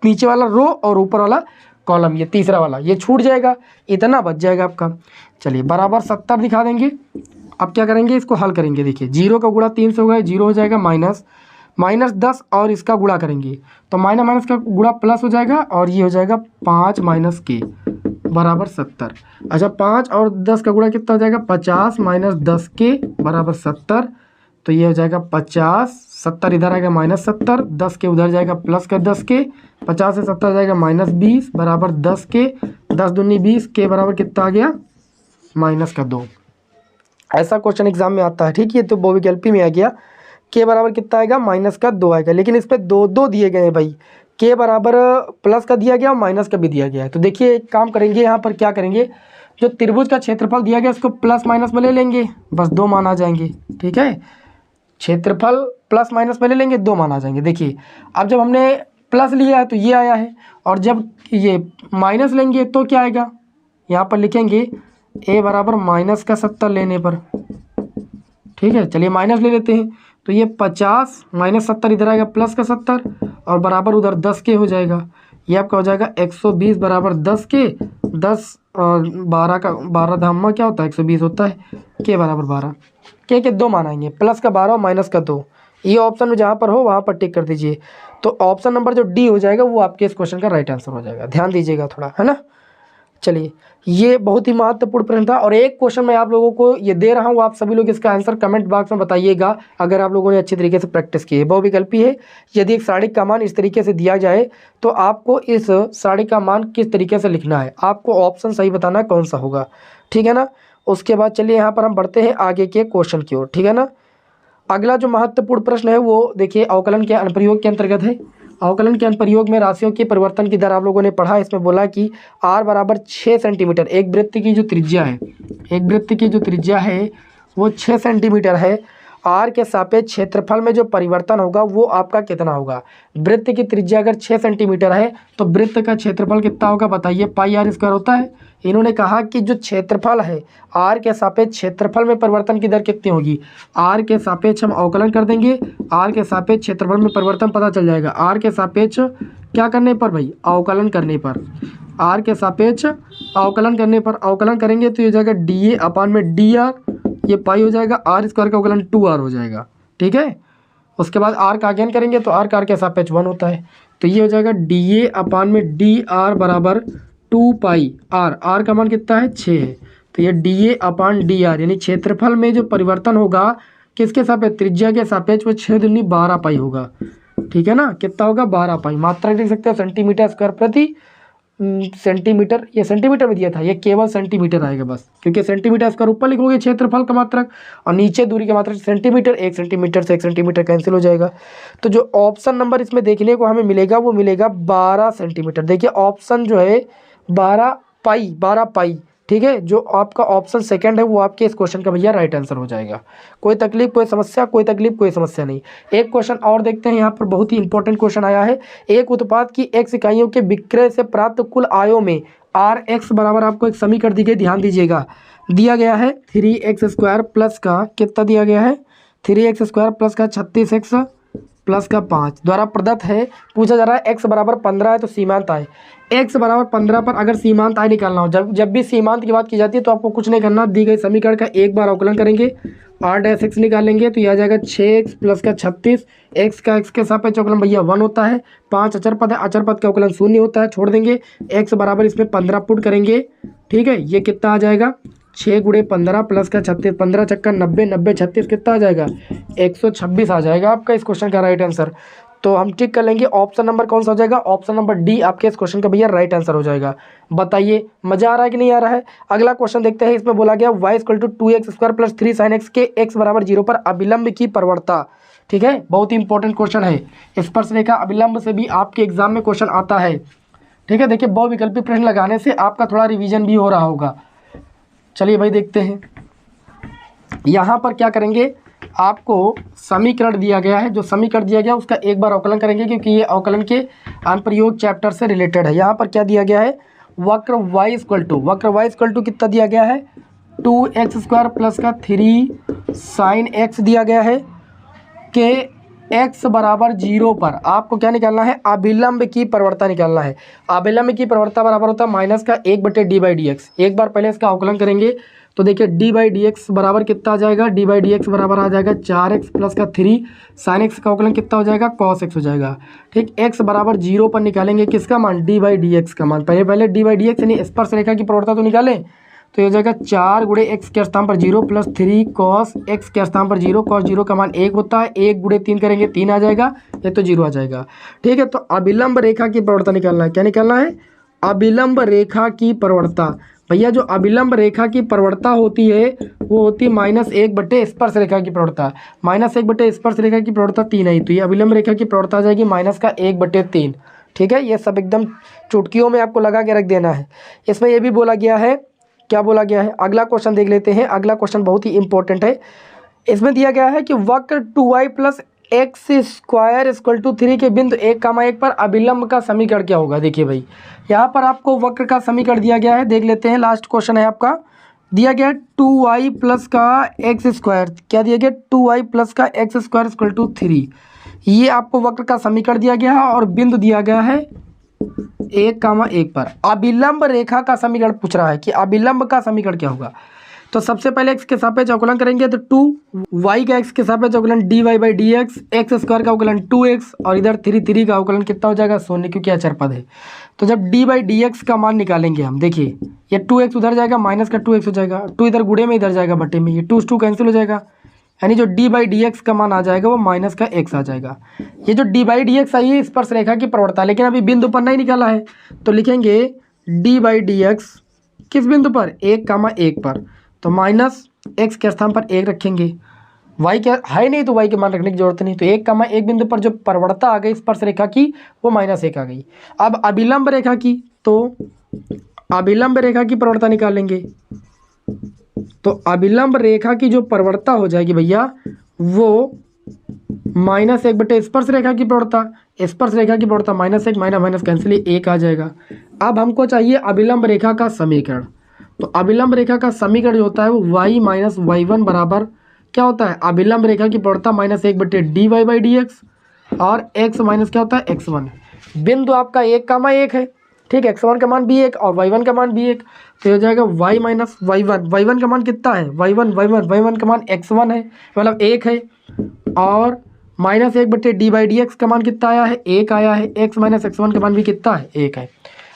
नीचे वाला रो और ऊपर वाला कॉलम, ये तीसरा वाला, ये छूट जाएगा, इतना बच जाएगा आपका। चलिए बराबर 70 दिखा देंगे। अब क्या करेंगे, इसको हल करेंगे। देखिए 0 का गुणा 3 से होगा, 0 हो जाएगा, -10 और इसका गुणा करेंगे तो माइनस का गुणा प्लस हो जाएगा और ये हो जाएगा 5 -k बराबर 70। अच्छा 5 और 10 का गुणा कितना हो जाएगा, 50 -10k बराबर 70। तो ये हो जाएगा 50, 70 इधर आएगा -70, 10 के उधर जाएगा प्लस का 10k, 50 से 70 जाएगा -20 बराबर 10k, 10 दूनी 20, k बराबर कितना आ गया, -2। ऐसा क्वेश्चन एग्जाम में आता है, ठीक है। तो बहुविकल्पी में आ गया, k बराबर कितना आएगा, -2 आएगा। लेकिन इस पर दो दिए गए हैं भाई, k बराबर प्लस का दिया गया और माइनस का भी दिया गया है। तो देखिए एक काम करेंगे, यहाँ पर क्या करेंगे, जो त्रिभुज का क्षेत्रफल दिया गया उसको प्लस माइनस में ले लेंगे, बस 2 मान आ जाएंगे, ठीक है। क्षेत्रफल प्लस माइनस में ले लेंगे, 2 मान आ जाएंगे। देखिए अब जब हमने प्लस लिया है तो ये आया है, और जब ये माइनस लेंगे तो क्या आएगा, यहाँ पर लिखेंगे a बराबर -70 लेने पर, ठीक है। चलिए माइनस ले लेते हैं, तो ये 50 -70 इधर आएगा प्लस का 70 और बराबर उधर 10k हो जाएगा। ये आपका हो जाएगा 120 बराबर 10k, 10 और 12 का 12 धामा क्या होता है, 120 होता है, k बराबर 12। के 2 मान आएंगे, प्लस का 12 और माइनस का 2। ये ऑप्शन में जहाँ पर हो वहाँ पर टिक कर दीजिए। तो ऑप्शन नंबर जो डी हो जाएगा वो आपके इस क्वेश्चन का राइट आंसर हो जाएगा। ध्यान दीजिएगा थोड़ा, है ना। चलिए ये बहुत ही महत्वपूर्ण प्रश्न था, और एक क्वेश्चन मैं आप लोगों को ये दे रहा हूँ, आप सभी लोग इसका आंसर कमेंट बॉक्स में बताइएगा अगर आप लोगों ने अच्छी तरीके से प्रैक्टिस की है। बहुविकल्पी है, यदि एक सारणी का मान इस तरीके से दिया जाए तो आपको इस सारणी का मान किस तरीके से लिखना है, आपको ऑप्शन सही बताना है कौन सा होगा, ठीक है ना। उसके बाद चलिए यहाँ पर हम बढ़ते हैं आगे के क्वेश्चन की ओर, ठीक है ना। अगला जो महत्वपूर्ण प्रश्न है वो देखिए अवकलन के अनुप्रयोग के अंतर्गत है। अवकलन के अनुप्रयोग में राशियों के परिवर्तन की दर आप लोगों ने पढ़ा। इसमें बोला कि r बराबर 6 सेंटीमीटर, एक वृत्त की जो त्रिज्या है, एक वृत्त की जो त्रिज्या है वो 6 सेंटीमीटर है। r के सापेक्ष क्षेत्रफल में जो परिवर्तन होगा वो आपका कितना होगा। वृत्त की त्रिज्या अगर 6 सेंटीमीटर है तो वृत्त का क्षेत्रफल कितना होगा बताइए, πr² होता है। इन्होंने कहा कि जो क्षेत्रफल है r के सापेक्ष क्षेत्रफल में परिवर्तन की दर कितनी होगी, r के सापेक्ष हम अवकलन कर देंगे, r के सापेक्ष क्षेत्रफल में परिवर्तन पता चल जाएगा। r के सापेक्ष क्या करने पर भाई, अवकलन करने पर, r के सापेक्ष अवकलन करने पर अवकलन करेंगे तो ये हो जाएगा dA/dr, ये पाई हो जाएगा, r² का अवकलन 2r हो जाएगा, ठीक है। उसके बाद r का अध्ययन करेंगे तो r के सापेक्ष 1 होता है, तो ये हो जाएगा dA/dr बराबर 2πr, r का मान कितना है 6 है, तो ये dA/dr यानी क्षेत्रफल में जो परिवर्तन होगा किसके सापेक्ष, त्रिज्या के सापेक्ष, वो 6 दूनी 12 पाई होगा, ठीक है ना। कितना होगा 12 पाई। मात्रा लिख सकते हो सेंटीमीटर स्क्वायर प्रति सेंटीमीटर, ये सेंटीमीटर में दिया था, ये केवल सेंटीमीटर आएगा बस, क्योंकि सेंटीमीटर स्क्वायर ऊपर लिखोगे क्षेत्रफल का मात्रक और नीचे दूरी का मात्रक सेंटीमीटर, 1 सेंटीमीटर से 1 सेंटीमीटर कैंसिल हो जाएगा। तो जो ऑप्शन नंबर इसमें देखने को हमें मिलेगा वो मिलेगा 12 सेंटीमीटर। देखिए ऑप्शन जो है 12 पाई, ठीक है। जो आपका ऑप्शन सेकंड है वो आपके इस क्वेश्चन का भैया राइट आंसर हो जाएगा। कोई तकलीफ कोई समस्या, कोई तकलीफ कोई समस्या नहीं। एक क्वेश्चन और देखते हैं, यहाँ पर बहुत ही इंपॉर्टेंट क्वेश्चन आया है। एक उत्पाद की x इकाइयों के विक्रय से प्राप्त कुल आयों में Rx बराबर आपको एक समीकरण दी गई, ध्यान दीजिएगा। दिया गया है 3x² प्लस का कितना दिया गया है, 3x² प्लस का 36x प्लस का 5 द्वारा प्रदत्त है। पूछा जा रहा है x बराबर 15 है तो सीमांत आय, x बराबर 15 पर अगर सीमांत आय निकालना हो, जब भी सीमांत की बात की जाती है तो आपको कुछ नहीं करना, दी गई समीकरण का एक बार अवकलन करेंगे, r' निकालेंगे तो यह आ जाएगा 6x प्लस का 36, x का x के सापेक्ष अवकलन भैया 1 होता है, 5 अचर पद है, अचर पद का अवकलन 0 होता है, छोड़ देंगे, x बराबर इसमें 15 पुट करेंगे, ठीक है। ये कितना आ जाएगा 6 गुणे 15 प्लस का 36, 15 चक्का 90, 90 36 कितना आ जाएगा 126 आ जाएगा आपका इस क्वेश्चन का राइट आंसर। तो हम टिक कर लेंगे, ऑप्शन नंबर कौन सा हो जाएगा, ऑप्शन नंबर डी आपके इस क्वेश्चन का भैया राइट आंसर हो जाएगा। बताइए मजा आ रहा है कि नहीं आ रहा है। अगला क्वेश्चन देखते हैं। इसमें बोला गया y = 2x² + 3 sin x के x बराबर 0 पर अभिलंब की प्रवणता ठीक है, बहुत ही इंपॉर्टेंट क्वेश्चन है। स्पर्शरेखा अभिलंब से भी आपके एग्जाम में क्वेश्चन आता है। ठीक है, देखिए बहुविकल्पी प्रश्न लगाने से आपका थोड़ा रिवीजन भी हो रहा होगा। चलिए भाई देखते हैं, यहाँ पर क्या करेंगे, आपको समीकरण दिया गया है, जो समीकरण दिया गया उसका एक बार अवकलन करेंगे क्योंकि ये अवकलन के अनुप्रयोग चैप्टर से रिलेटेड है। यहाँ पर क्या दिया गया है, वक्र y इक्वल टू कितना दिया गया है, 2x² प्लस का 3 sin x दिया गया है कि x बराबर 0 पर आपको क्या निकालना है, अभिलंब की प्रवणता निकालना है। अभिलंब की प्रवणता बराबर होता है माइनस का 1/d/dx। एक बार पहले इसका अवकलन करेंगे तो देखिए d/dx बराबर कितना आ जाएगा, d/dx बराबर आ जाएगा 4x प्लस का 3 sin x का अवकलन कितना हो जाएगा, cos x हो जाएगा। ठीक, x बराबर 0 पर निकालेंगे किसका मान, d/dx का मान। पहले d/dx यानी स्पर्श रेखा की प्रवणता तो निकालें, तो ये हो जाएगा 4 गुणे x के स्थान पर 0 प्लस 3 cos x के स्थान पर 0। cos 0 का मान 1 होता है, 1 गुणे 3 करेंगे 3 आ जाएगा, ये तो 0 आ जाएगा। ठीक है, तो अभिलंब रेखा की प्रवणता निकालना है। क्या निकालना है, अभिलंब रेखा की प्रवणता। भैया जो अभिलंब रेखा की प्रवणता होती है वो होती है -1 बटे स्पर्श रेखा की प्रवणता। -1 बटे स्पर्श रेखा की प्रवणता 3 है, तो ये अभिलंब रेखा की प्रवणता आ जाएगी -1/3। ठीक है, ये सब एकदम चुटकियों में आपको लगा के रख देना है। इसमें ये भी बोला गया है, क्या बोला गया है, अगला क्वेश्चन देख लेते हैं। अगला क्वेश्चन बहुत ही इंपॉर्टेंट है। इसमें दिया गया है कि वक्र 2y plus x² equal to 3 के बिंदु 1,1 पर अभिलंब का समीकरण क्या होगा। देखिए भाई यहाँ पर आपको वक्र का समीकरण दिया गया है, देख लेते हैं। लास्ट क्वेश्चन है आपका, दिया गया है 2y प्लस का x², क्या दिया गया, 2y प्लस का x² इक्वल टू 3। ये आपको वक्र का समीकरण दिया गया है और बिंदु दिया गया है 1,1 पर। अभिलंब रेखा का समीकरण पूछ रहा है कि अभिलंब का समीकरण क्या होगा। तो सबसे पहले x के सापेक्ष अवकलन करेंगे, तो 2y का x के सापेक्ष अवकलन dy/dx, x² का अवकलन 2x और इधर 3 का अवकलन कितना हो जाएगा, शून्य, क्योंकि अचर पद है। तो जब dy/dx का मान निकालेंगे हम, देखिए ये 2x उधर जाएगा, माइनस का 2x हो जाएगा, 2 इधर गुणे में इधर जाएगा बटे में, ये 2 कैंसिल हो जाएगा, यानी जो dy/dx का मान आ जाएगा वो माइनस का x आ जाएगा। ये जो dy/dx आई है स्पर्श रेखा की प्रवणता, लेकिन अभी बिंदु पर नहीं निकाला है, तो लिखेंगे dy/dx किस बिंदु पर, 1,1 पर, तो -x के स्थान पर 1 रखेंगे। y क्या है नहीं तो y के मान रखने की जरूरत नहीं, तो 1,1 बिंदु पर जो प्रवणता आ गई स्पर्श रेखा की वो -1 आ गई। अब अभिलंब रेखा की, तो अभिलंब रेखा की प्रवणता निकालेंगे, तो अभिलंब रेखा की जो प्रवणता हो जाएगी भैया वो -1 बटे स्पर्श रेखा की प्रवणता। स्पर्श रेखा की प्रवणता -1 माइनस कैंसिल, 1 आ जाएगा। अब हमको चाहिए अभिलंब रेखा का समीकरण, तो अभिलंब रेखा का समीकरण जो होता है वो y माइनस y1 बराबर क्या होता है, अभिलंब रेखा की प्रवणता -1 बटे dy/dx और x माइनस क्या होता है, x1। बिंदु आपका 1,1 है, ठीक है, x1 का मान भी 1 और y1 का मान भी 1, तो हो जाएगा y माइनस y1। y1 का मान कितना है, y1 का मान x1 है, मतलब 1 है, और -1 बटे dy/dx का मान कितना आया है, 1 आया है, x माइनस x1 का मान भी कितना है, 1 है।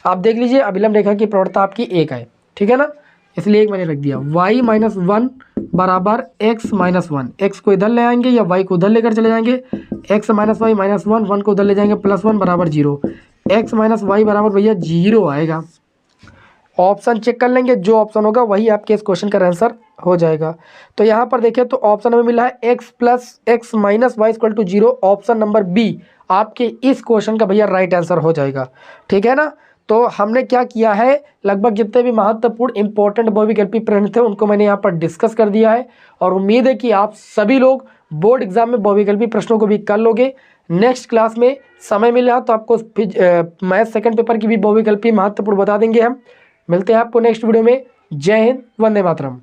आप देख लीजिए अभिलंब रेखा की प्रवणता आपकी 1 है, ठीक है ना, इसलिए 1 मैंने रख दिया। y माइनस 1 बराबर x माइनस 1, x को इधर ले आएंगे या y को उधर लेकर चले जाएंगे, x माइनस वाई माइनस 1, 1 को उधर ले जाएंगे, +1 बराबर 0, x माइनस वाई बराबर भैया 0 आएगा। ऑप्शन चेक कर लेंगे, जो ऑप्शन होगा वही आपके इस क्वेश्चन का आंसर हो जाएगा। तो यहाँ पर देखिए तो ऑप्शन में मिला है x plus x minus Y equal to 0, option number B आपके इस क्वेश्चन का भैया राइट आंसर हो जाएगा, ठीक है ना। तो हमने क्या किया है, लगभग जितने भी महत्वपूर्ण इंपॉर्टेंट बहुविकल्पी प्रश्न थे उनको मैंने यहाँ पर डिस्कस कर दिया है, और उम्मीद है कि आप सभी लोग बोर्ड एग्जाम में बहुविकल्पी प्रश्नों को भी कर लोगे। नेक्स्ट क्लास में समय मिला तो आपको मैथ सेकंड पेपर की भी बहुविकल्पी महत्वपूर्ण बता देंगे हम। मिलते हैं आपको नेक्स्ट वीडियो में। जय हिंद, वंदे मातरम।